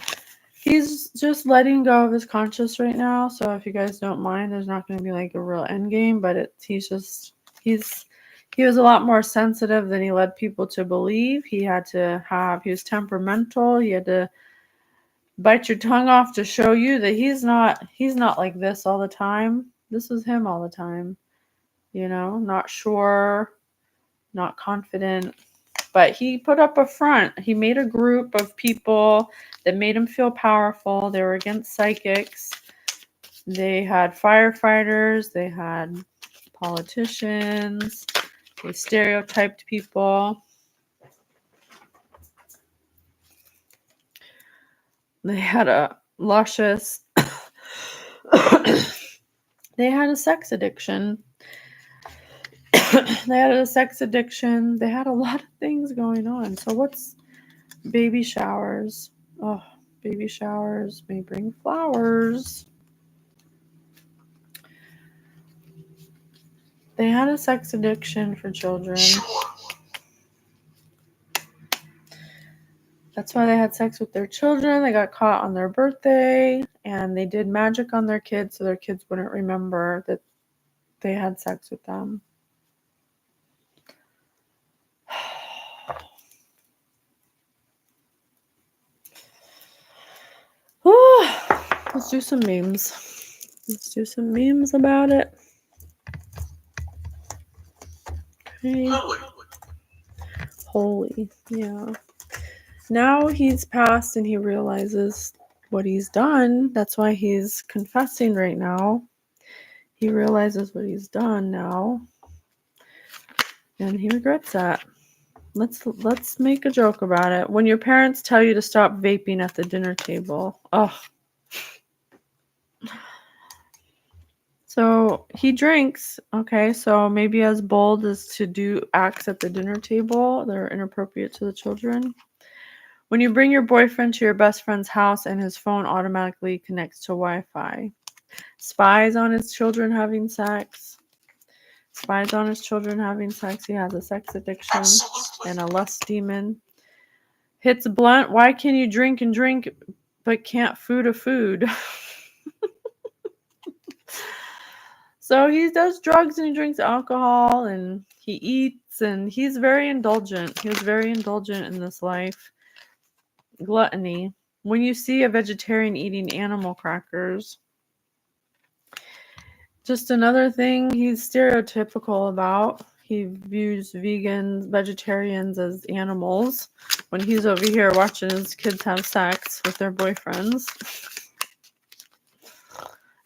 He's just letting go of his conscious right now. So if you guys don't mind, there's not going to be like a real end game, but he was a lot more sensitive than he led people to believe. He was temperamental. He had to bite your tongue off to show you that he's not like this all the time. This was him all the time. You know, not sure, not confident. But he put up a front. He made a group of people that made him feel powerful. They were against psychics. They had firefighters. They had politicians. They stereotyped people. They had a luscious... they had a sex addiction. They had a sex addiction. They had a lot of things going on. So what's baby showers? Oh, baby showers may bring flowers. They had a sex addiction for children. Sure. That's why they had sex with their children. They got caught on their birthday, and they did magic on their kids so their kids wouldn't remember that they had sex with them. Let's do some memes. Let's do some memes about it. Okay. Holy. Yeah. Now he's passed and he realizes what he's done. That's why he's confessing right now. He realizes what he's done now. And he regrets that. Let's make a joke about it. When your parents tell you to stop vaping at the dinner table. Oh. So he drinks, okay, so maybe as bold as to do acts at the dinner table that are inappropriate to the children. When you bring your boyfriend to your best friend's house and his phone automatically connects to Wi-Fi. Spies on his children having sex. Spies on his children having sex. He has a sex addiction. Absolutely. And a lust demon. Hits blunt. Why can you drink and drink but can't food a food? So he does drugs and he drinks alcohol and he eats and he's very indulgent. He was very indulgent in this life. Gluttony. When you see a vegetarian eating animal crackers, just another thing he's stereotypical about. He views vegans, vegetarians as animals when he's over here watching his kids have sex with their boyfriends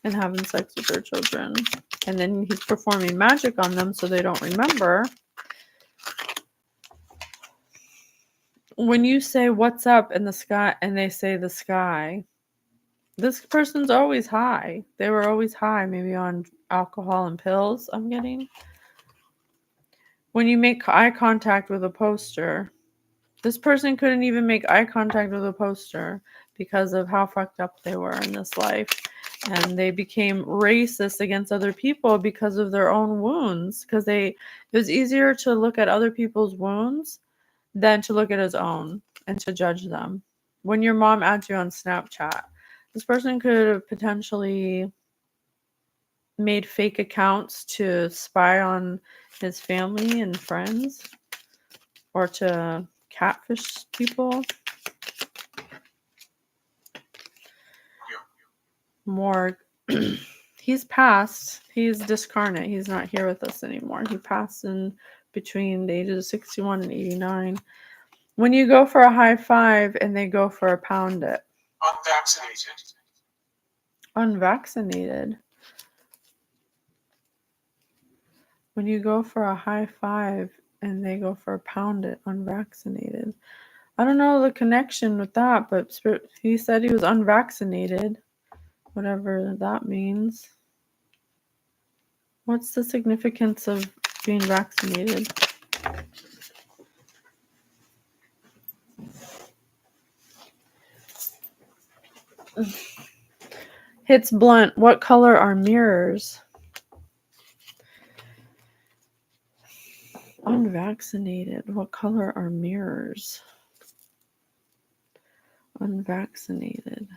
and having sex with their children. And then he's performing magic on them so they don't remember. When you say what's up in the sky and they say the sky, this person's always high. They were always high, maybe on alcohol and pills, I'm getting. When you make eye contact with a poster, this person couldn't even make eye contact with a poster because of how fucked up they were in this life. And they became racist against other people because of their own wounds. Because it was easier to look at other people's wounds than to look at his own and to judge them. When your mom adds you on Snapchat, this person could have potentially made fake accounts to spy on his family and friends or to catfish people. More. He's passed. He's discarnate. He's not here with us anymore. He passed in between the ages of 61 and 89. When you go for a high five and they go for a pound it. Unvaccinated. Unvaccinated. When you go for a high five and they go for a pound it. Unvaccinated. I don't know the connection with that, but he said he was unvaccinated. Whatever that means. What's the significance of being vaccinated? Hits blunt. What color are mirrors? Unvaccinated. What color are mirrors? Unvaccinated.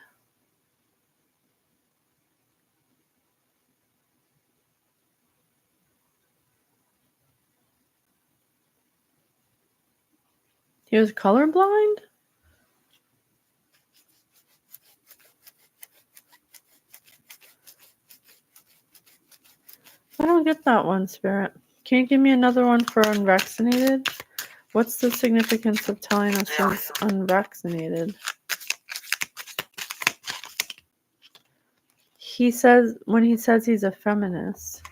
He was colorblind? I don't get that one, Spirit. Can you give me another one for unvaccinated? What's the significance of telling us he's unvaccinated? He says, when he says he's a feminist.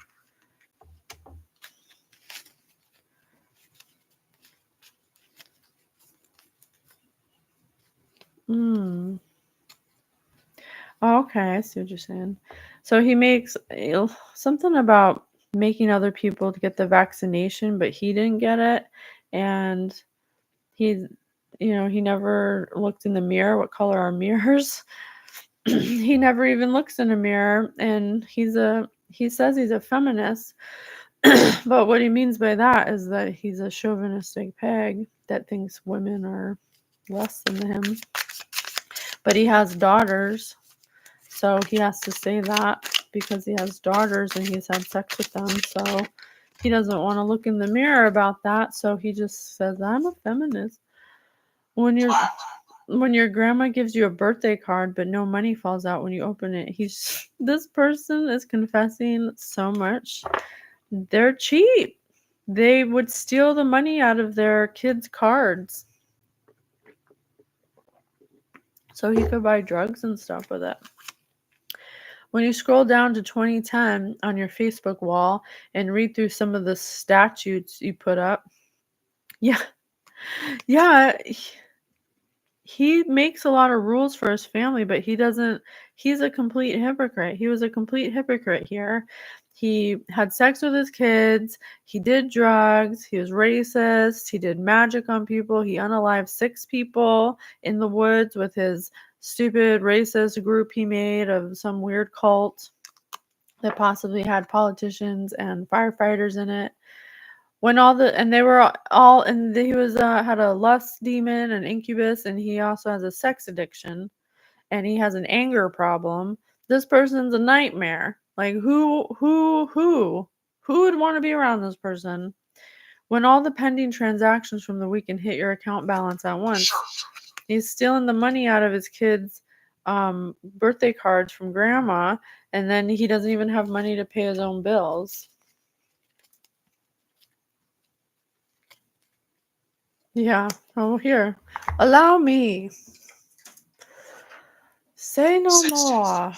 Oh, okay, I see what you're saying. So he makes something about making other people to get the vaccination, but he didn't get it. And he, he never looked in the mirror. What color are mirrors? He never even looks in a mirror. And he says he's a feminist. But what he means by that is that he's a chauvinistic pig that thinks women are less than him. But he has daughters, so he has to say that because he has daughters and he's had sex with them. So he doesn't want to look in the mirror about that. So he just says, I'm a feminist. When your grandma gives you a birthday card, but no money falls out when you open it, this person is confessing so much. They're cheap. They would steal the money out of their kids' cards so he could buy drugs and stuff with it. When you scroll down to 2010 on your Facebook wall and read through some of the statutes you put up, yeah, he makes a lot of rules for his family, but he's a complete hypocrite. He was a complete hypocrite here. He had sex with his kids. He did drugs. He was racist. He did magic on people. He unalived 6 people in the woods with his stupid racist group he made of some weird cult that possibly had politicians and firefighters in it. When they were all, and he was had a lust demon, an incubus, and he also has a sex addiction, and he has an anger problem. This person's a nightmare. Like who would want to be around this person? When all the pending transactions from the weekend hit your account balance at once, he's stealing the money out of his kids' birthday cards from grandma, and then he doesn't even have money to pay his own bills. Yeah. Oh, here. Allow me. Say no more.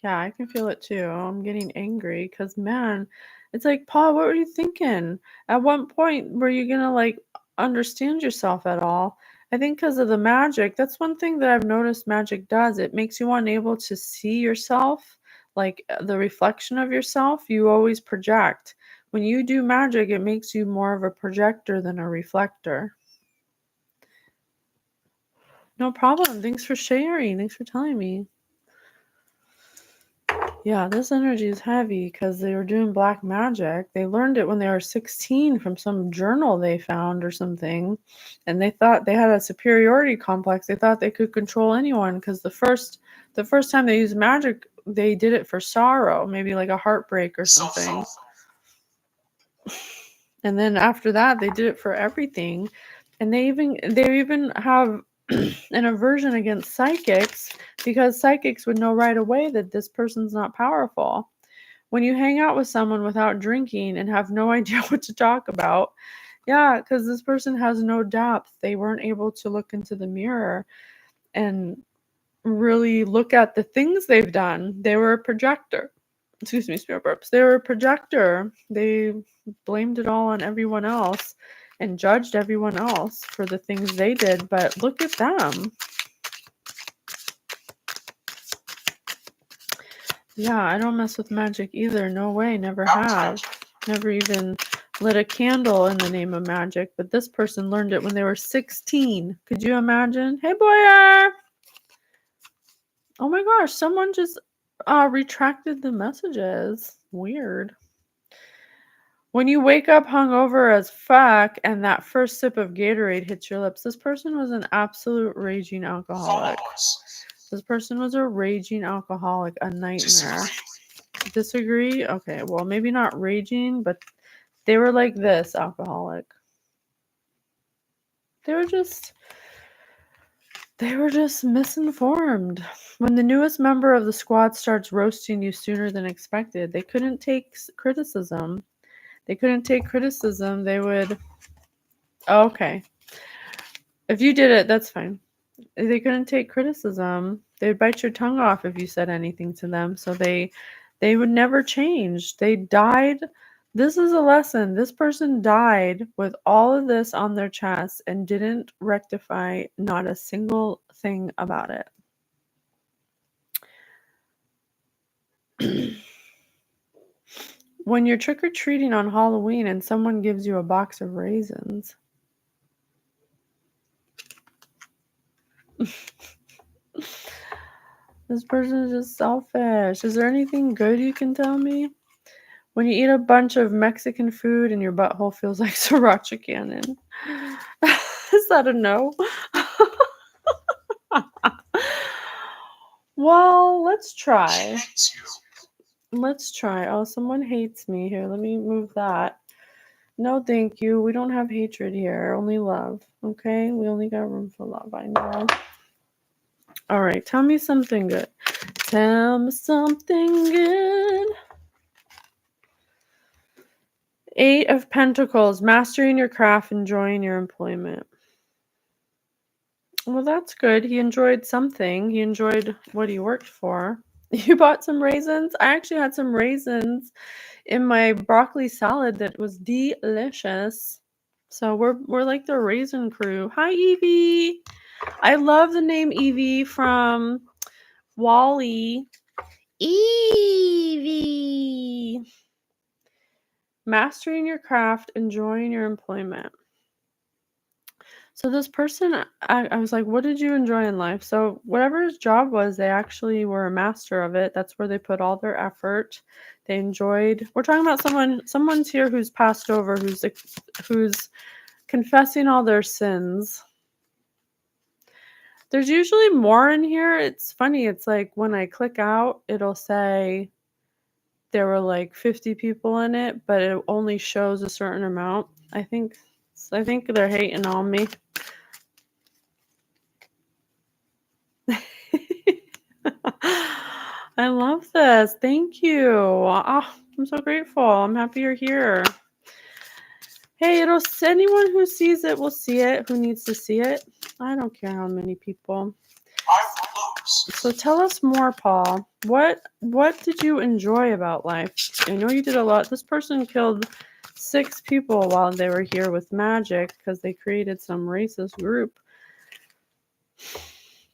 Yeah, I can feel it too. I'm getting angry because, man, it's like, Paul, what were you thinking? At what point were you going to, understand yourself at all? I think because of the magic. That's one thing that I've noticed magic does. It makes you unable to see yourself, the reflection of yourself. You always project. When you do magic, it makes you more of a projector than a reflector. No problem. Thanks for sharing. Thanks for telling me. Yeah, this energy is heavy because they were doing black magic. They learned it when they were 16 from some journal they found or something. And they thought they had a superiority complex. They thought they could control anyone because the first time they used magic, they did it for sorrow, maybe like a heartbreak or something. And then after that, they did it for everything. And they even have an aversion against psychics because psychics would know right away that this person's not powerful. When you hang out with someone without drinking and have no idea what to talk about, yeah, because this person has no depth. They weren't able to look into the mirror and really look at the things they've done. They were a projector. Excuse me, spirit burps. They were a projector. They blamed it all on everyone else and judged everyone else for the things they did. But look at them. Yeah, I don't mess with magic either. No way. Never have. Never even lit a candle in the name of magic. But this person learned it when they were 16. Could you imagine? Hey, Boyer! Oh my gosh, someone just retracted the messages. Weird. When you wake up hungover as fuck and that first sip of Gatorade hits your lips, this person was an absolute raging alcoholic. This person was a raging alcoholic, a nightmare. Disagree? Okay, well, maybe not raging, but they were like this, alcoholic. They were just misinformed. When the newest member of the squad starts roasting you sooner than expected, they couldn't take criticism. They would... Okay. If you did it, that's fine. They couldn't take criticism. They would bite your tongue off if you said anything to them. So they would never change. They died. This is a lesson. This person died with all of this on their chest and didn't rectify not a single thing about it. When you're trick-or-treating on Halloween and someone gives you a box of raisins. This person is just selfish. Is there anything good you can tell me? When you eat a bunch of Mexican food and your butthole feels like sriracha cannon. Is that a no? Well, let's She try. hates you. Let's try. Oh, someone hates me here. Let me move that. No, thank you. We don't have hatred here. Only love. Okay? We only got room for love. I know. All right. Tell me something good. Tell me something good. 8 of Pentacles. Mastering your craft, enjoying your employment. Well, that's good. He enjoyed something. He enjoyed what he worked for. You bought some raisins? I actually had some raisins in my broccoli salad that was delicious. So we're like the raisin crew. Hi, Evie. I love the name Evie from Wall-E. Evie. Mastering your craft, enjoying your employment. So this person, I was like, what did you enjoy in life? So whatever his job was, they actually were a master of it. That's where they put all their effort. They enjoyed. We're talking about someone's here who's passed over, who's confessing all their sins. There's usually more in here. It's funny. It's like when I click out, it'll say there were like 50 people in it, but it only shows a certain amount. I think they're hating on me. I love this. Thank you. Oh, I'm so grateful. I'm happy you're here. Hey, anyone who sees it will see it, who needs to see it. I don't care how many people. I will lose. So tell us more, Paul. What did you enjoy about life? I know you did a lot. This person killed 6 people while they were here with magic because they created some racist group.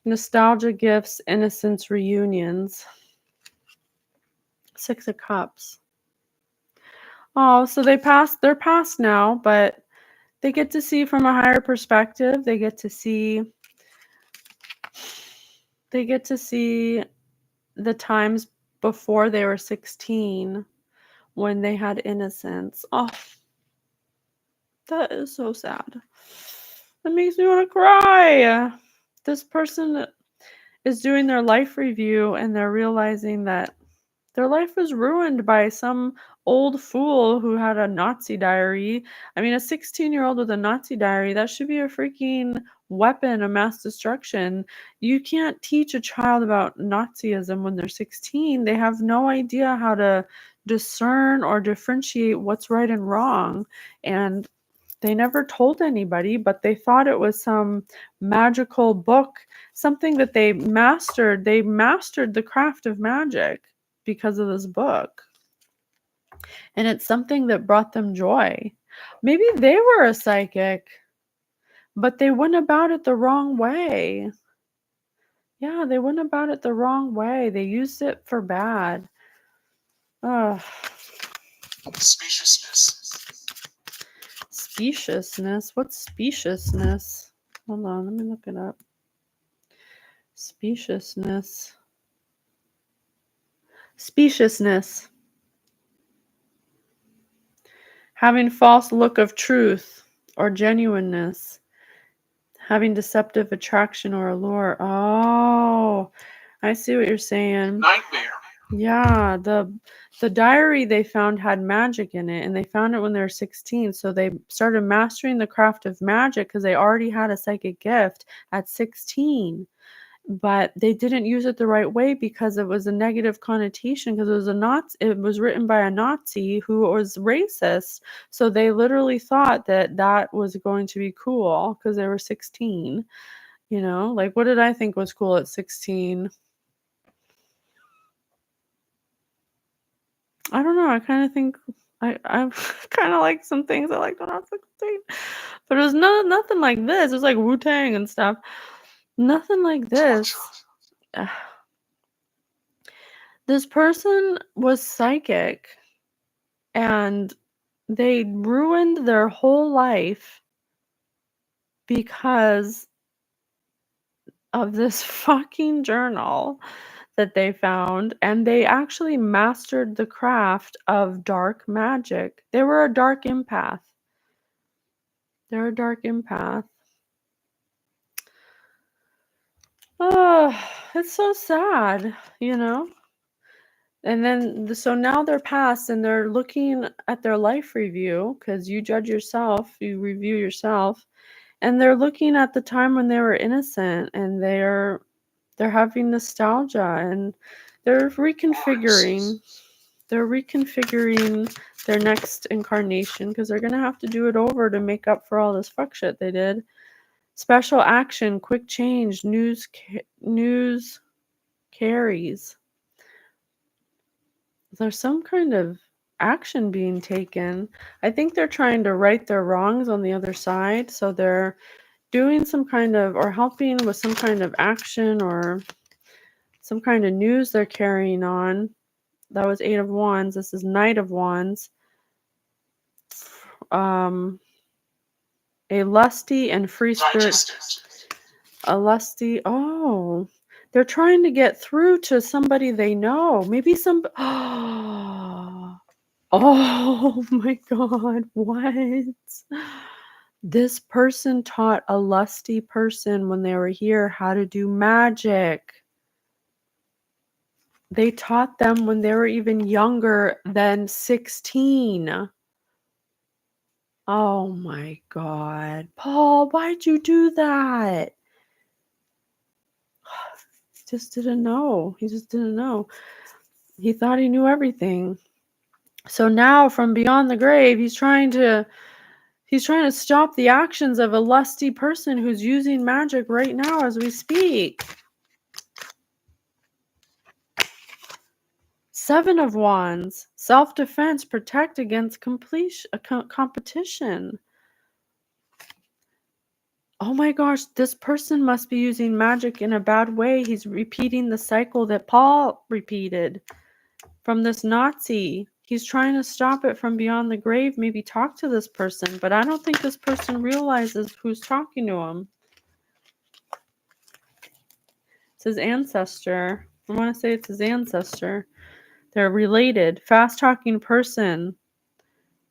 Nostalgia gifts, innocence reunions. 6 of Cups. Oh, so they're past now, but they get to see from a higher perspective. They get to see the times before they were 16 when they had innocence. Oh, that is so sad. That makes me want to cry. This person is doing their life review and they're realizing that their life was ruined by some old fool who had a Nazi diary. I mean, a 16-year-old with a Nazi diary, that should be a freaking weapon of mass destruction. You can't teach a child about Nazism when they're 16. They have no idea how to discern or differentiate what's right and wrong. And they never told anybody, but they thought it was some magical book, something that they mastered. They mastered the craft of magic because of this book. And it's something that brought them joy. Maybe they were a psychic, but they went about it the wrong way. Yeah, they went about it the wrong way. They used it for bad. Ugh. Speciousness. Speciousness? What's speciousness? Hold on, let me look it up. Speciousness. Speciousness. Having false look of truth or genuineness. Having deceptive attraction or allure. Oh, I see what you're saying. Nightmare. Yeah, the diary they found had magic in it, and they found it when they were 16. So they started mastering the craft of magic because they already had a psychic gift at 16. But they didn't use it the right way because it was a negative connotation, because it was a Nazi. It was written by a Nazi who was racist. So they literally thought that that was going to be cool because they were 16. You know, like what did I think was cool at 16? I don't know. I kind of think I kind of like some things I liked when I was 16, but it was nothing like this. It was like Wu-Tang and stuff. Nothing like this. This person was psychic. And they ruined their whole life because of this fucking journal that they found, and they actually mastered the craft of dark magic. They were a dark empath. They're a dark empath. Oh, it's so sad, you know? And then, so now they're past and they're looking at their life review, because you judge yourself, you review yourself, and they're looking at the time when they were innocent, and they're having nostalgia, and they're reconfiguring. They're reconfiguring their next incarnation, because they're going to have to do it over to make up for all this fuck shit they did. Special action, quick change, news carries. There's some kind of action being taken. I think they're trying to right their wrongs on the other side, so they're doing some kind of, or helping with some kind of action or some kind of news they're carrying on. That was 8 of Wands. This is Knight of Wands. A lusty and free spirit. A lusty. Oh, they're trying to get through to somebody they know. Maybe some. Oh my God. What? This person taught a lusty person when they were here how to do magic. They taught them when they were even younger than 16. Oh my God. Paul, why'd you do that? He just didn't know. He just didn't know. He thought he knew everything. So now from beyond the grave, he's trying to stop the actions of a lusty person who's using magic right now as we speak. 7 of Wands, self-defense, protect against competition. Oh my gosh, this person must be using magic in a bad way. He's repeating the cycle that Paul repeated from this Nazi. He's trying to stop it from beyond the grave, maybe talk to this person, but I don't think this person realizes who's talking to him. It's his ancestor. I want to say it's his ancestor. They're related. Fast-talking person.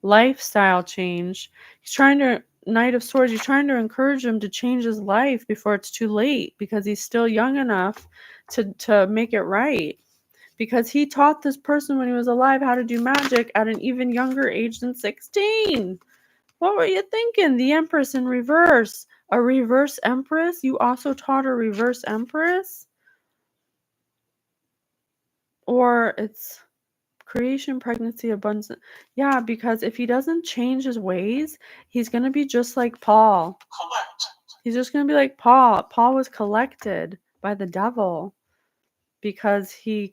Lifestyle change. He's trying to, Knight of Swords, he's trying to encourage him to change his life before it's too late, because he's still young enough to make it right. Because he taught this person when he was alive how to do magic at an even younger age than 16. What were you thinking? The Empress in reverse. A reverse Empress? You also taught a reverse Empress? Or it's creation, pregnancy, abundance. Yeah, because if he doesn't change his ways, he's going to be just like Paul. He's just going to be like Paul. Paul was collected by the devil because he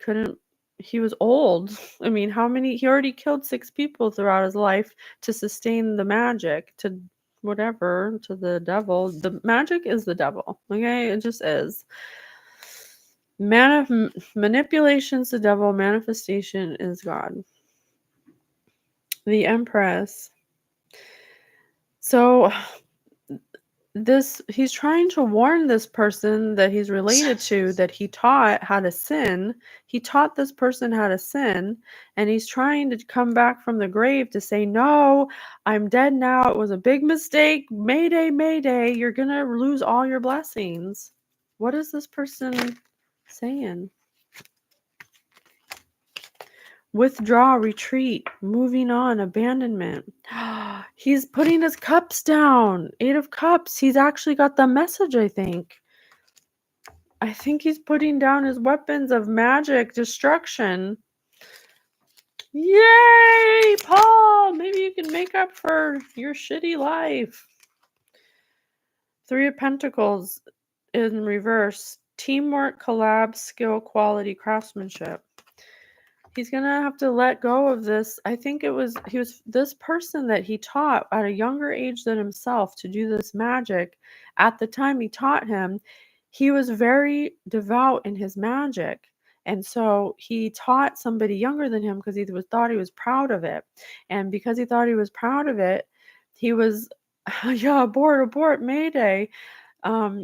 was old. I mean, he already killed 6 people throughout his life to sustain the magic, to whatever, to the devil. The magic is the devil. Okay, it just is. Manipulation's the devil, manifestation is God. The Empress. So he's trying to warn this person that he's related to, that he taught how to sin. He taught this person how to sin, and he's trying to come back from the grave to say, no, I'm dead now. It was a big mistake. Mayday, mayday. You're going to lose all your blessings. What is this person saying? Withdraw, retreat, moving on, abandonment. He's putting his cups down. 8 of Cups. He's actually got the message, I think. I think he's putting down his weapons of magic, destruction. Yay, Paul! Maybe you can make up for your shitty life. 3 of Pentacles in reverse. Teamwork, collab, skill, quality, craftsmanship. He's going to have to let go of this. I think he was this person that he taught at a younger age than himself to do this magic. At the time he taught him, he was very devout in his magic. And so he taught somebody younger than him because thought he was proud of it. And because he thought he was proud of it, he was, yeah, abort, Mayday.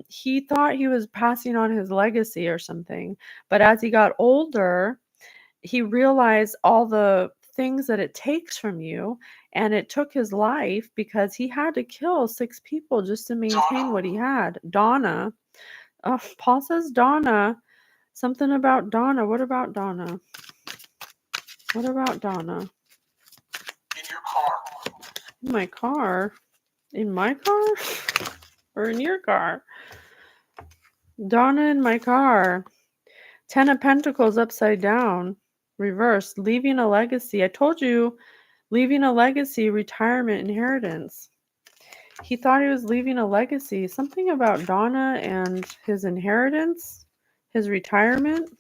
He thought he was passing on his legacy or something. But as he got older, he realized all the things that it takes from you, and it took his life because he had to kill 6 people just to maintain what he had. Donna. Oh, Paul says Donna. Something about Donna. What about Donna? What about Donna? In your car. In my car? In my car? Or in your car? Donna in my car. 10 of Pentacles upside down. Reversed. Leaving a legacy. I told you, leaving a legacy, retirement, inheritance. He thought he was leaving a legacy. Something about Donna and his inheritance, his retirement.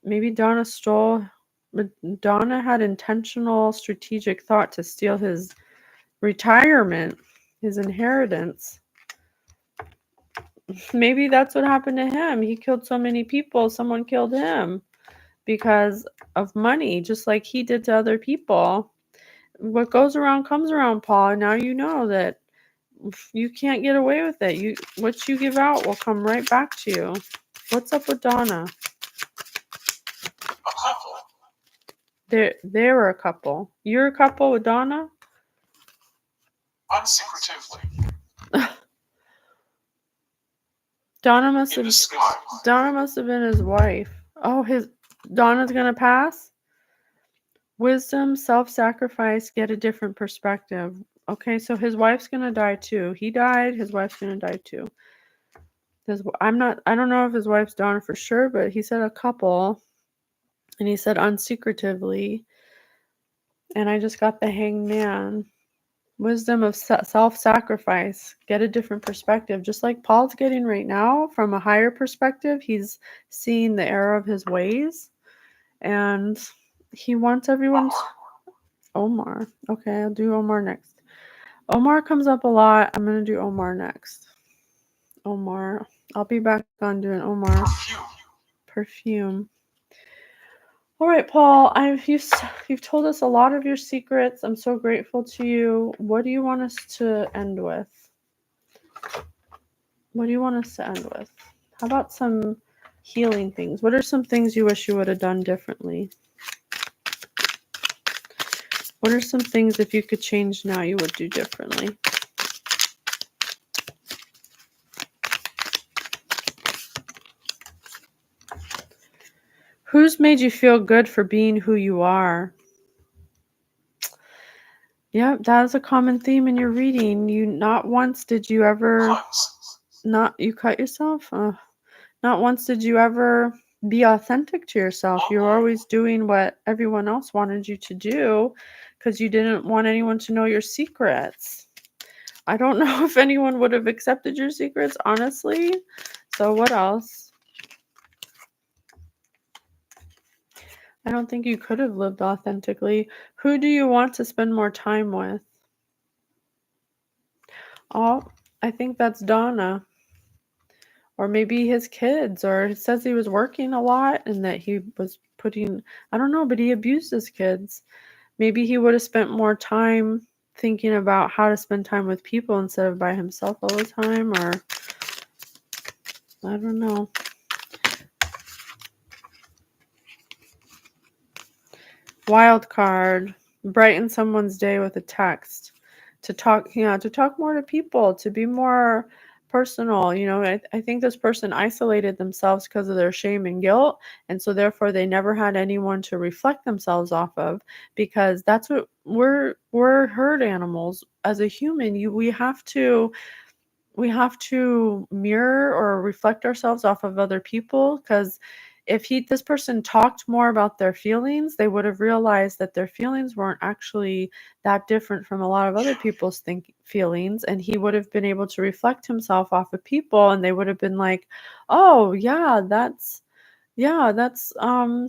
Maybe Donna stole, but Donna had intentional strategic thought to steal his retirement, his inheritance. Maybe that's what happened to him. He killed so many people, someone killed him because of money, just like he did to other people. What goes around comes around, Paul. Now you know that you can't get away with it. What you give out will come right back to you. What's up with Donna? A couple. They were a couple. You're a couple with Donna? Unsecretively. Donna must In have disguise. been his wife. Oh, Donna's gonna pass? Wisdom, self-sacrifice, get a different perspective. Okay, so his wife's gonna die too. He died, his wife's gonna die too. I don't know if his wife's Donna for sure, but he said a couple. And he said unsecretively. And I just got the Hanged Man. Wisdom of self-sacrifice. Get a different perspective. Just like Paul's getting right now from a higher perspective. He's seeing the error of his ways. And he wants everyone to... Omar. Okay, I'll do Omar next. Omar comes up a lot. I'm going to do Omar next. Omar. I'll be back on doing Omar. Perfume. All right, Paul, you've told us a lot of your secrets. I'm so grateful to you. What do you want us to end with? What do you want us to end with? How about some healing things? What are some things you wish you would have done differently? What are some things, if you could change now, you would do differently? Who's made you feel good for being who you are? Yep, that is a common theme in your reading. Not once did you ever... You cut yourself? Not once did you ever be authentic to yourself. You were always doing what everyone else wanted you to do because you didn't want anyone to know your secrets. I don't know if anyone would have accepted your secrets, honestly. So what else? I don't think you could have lived authentically. Who do you want to spend more time with? Oh, I think that's Donna. Or maybe his kids, or it says he was working a lot and that he was I don't know, but he abused his kids. Maybe he would have spent more time thinking about how to spend time with people instead of by himself all the time, or I don't know. Wild card. Brighten someone's day with a text. To talk more to people, to be more personal. I think this person isolated themselves because of their shame and guilt, and so therefore they never had anyone to reflect themselves off of, because that's what we're herd animals. As a human, we have to mirror or reflect ourselves off of other people, because if this person talked more about their feelings, they would have realized that their feelings weren't actually that different from a lot of other people's feelings, and he would have been able to reflect himself off of people, and they would have been like, oh yeah, that's you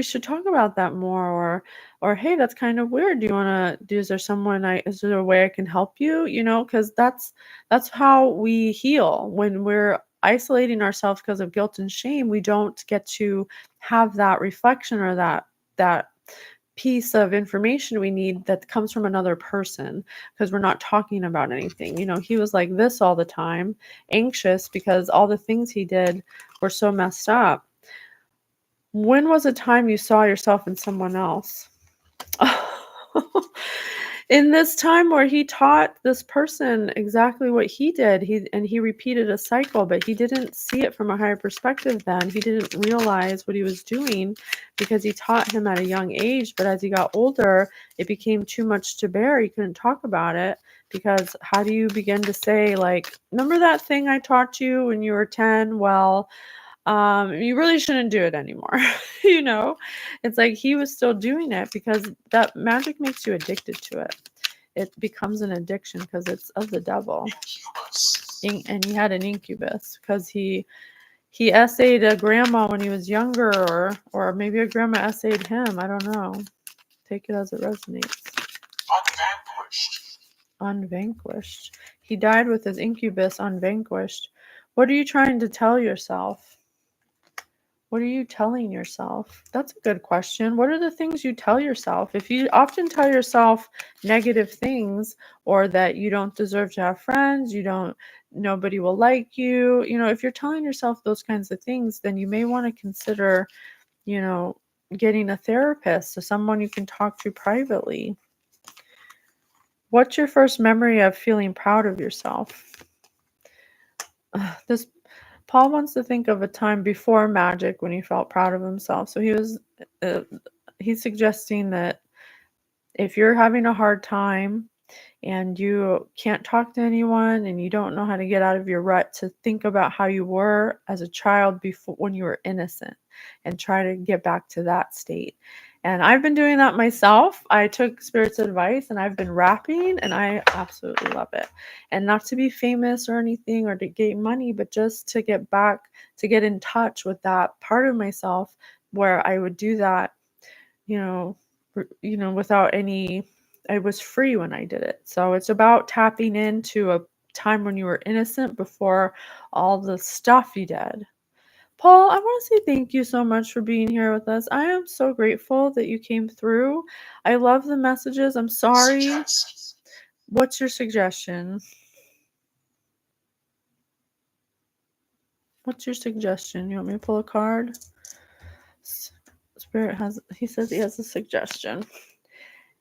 should talk about that more, or hey, that's kind of weird. Is there a way I can help you? Because that's how we heal, when we're isolating ourselves because of guilt and shame, we don't get to have that reflection or that piece of information we need that comes from another person, because we're not talking about anything. He was like this all the time, anxious because all the things he did were so messed up. When was a time you saw yourself in someone else? In this time where he taught this person exactly what he did, he repeated a cycle, but he didn't see it from a higher perspective then. He didn't realize what he was doing because he taught him at a young age, but as he got older, it became too much to bear. He couldn't talk about it because how do you begin to say, like, remember that thing I taught you when you were 10? Well, you really shouldn't do it anymore. It's like he was still doing it because that magic makes you addicted to it. It becomes an addiction because it's of the devil. And he had an incubus because he essayed a grandma when he was younger, or maybe a grandma essayed him. I don't know. Take it as it resonates. Unvanquished. He died with his incubus unvanquished. What are you trying to tell yourself? What are you telling yourself? That's a good question. What are the things you tell yourself? If you often tell yourself negative things, or that you don't deserve to have friends, nobody will like you, if you're telling yourself those kinds of things, then you may want to consider, getting a therapist, so someone you can talk to privately. What's your first memory of feeling proud of yourself? This Paul wants to think of a time before magic when he felt proud of himself. So he's suggesting that if you're having a hard time and you can't talk to anyone and you don't know how to get out of your rut, to think about how you were as a child before, when you were innocent, and try to get back to that state. And I've been doing that myself. I took Spirit's advice and I've been rapping and I absolutely love it. And not to be famous or anything or to gain money, but just to get back, to get in touch with that part of myself where I would do that, without any, I was free when I did it. So it's about tapping into a time when you were innocent before all the stuff you did. Paul, I want to say thank you so much for being here with us. I am so grateful that you came through. I love the messages. I'm sorry. What's your suggestion? What's your suggestion? You want me to pull a card? Spirit he says he has a suggestion.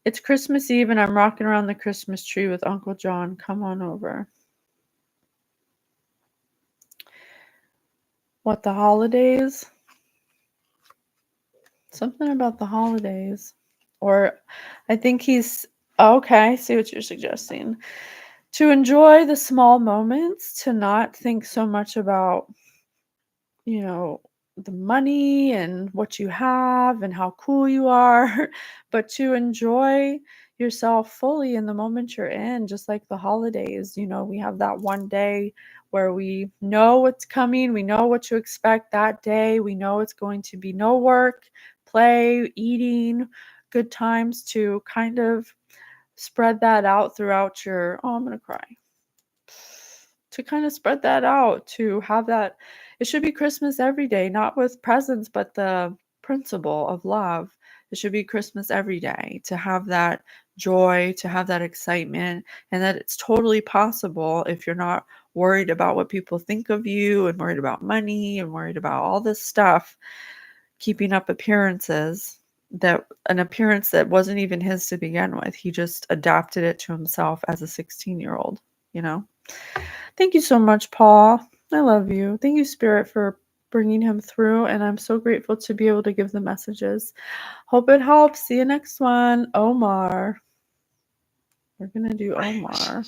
It's Christmas Eve and I'm rocking around the Christmas tree with Uncle John. Come on over. What, the holidays? Something about the holidays. Or I think he's, okay, I see what you're suggesting. To enjoy the small moments, to not think so much about, the money and what you have and how cool you are, but to enjoy yourself fully in the moment you're in, just like the holidays. We have that one day where we know what's coming, we know what to expect that day, we know it's going to be no work, play, eating, good times, to kind of spread that out throughout your, I'm going to cry. To kind of spread that out, to have that, it should be Christmas every day, not with presents, but the principle of love. It should be Christmas every day, to have that joy, to have that excitement, and that it's totally possible if you're not worried about what people think of you and worried about money and worried about all this stuff, keeping up appearances, that an appearance that wasn't even his to begin with. He just adapted it to himself as a 16-year-old, Thank you so much, Paul. I love you. Thank you, Spirit, for bringing him through. And I'm so grateful to be able to give the messages. Hope it helps. See you next one. Omar. We're going to do Omar.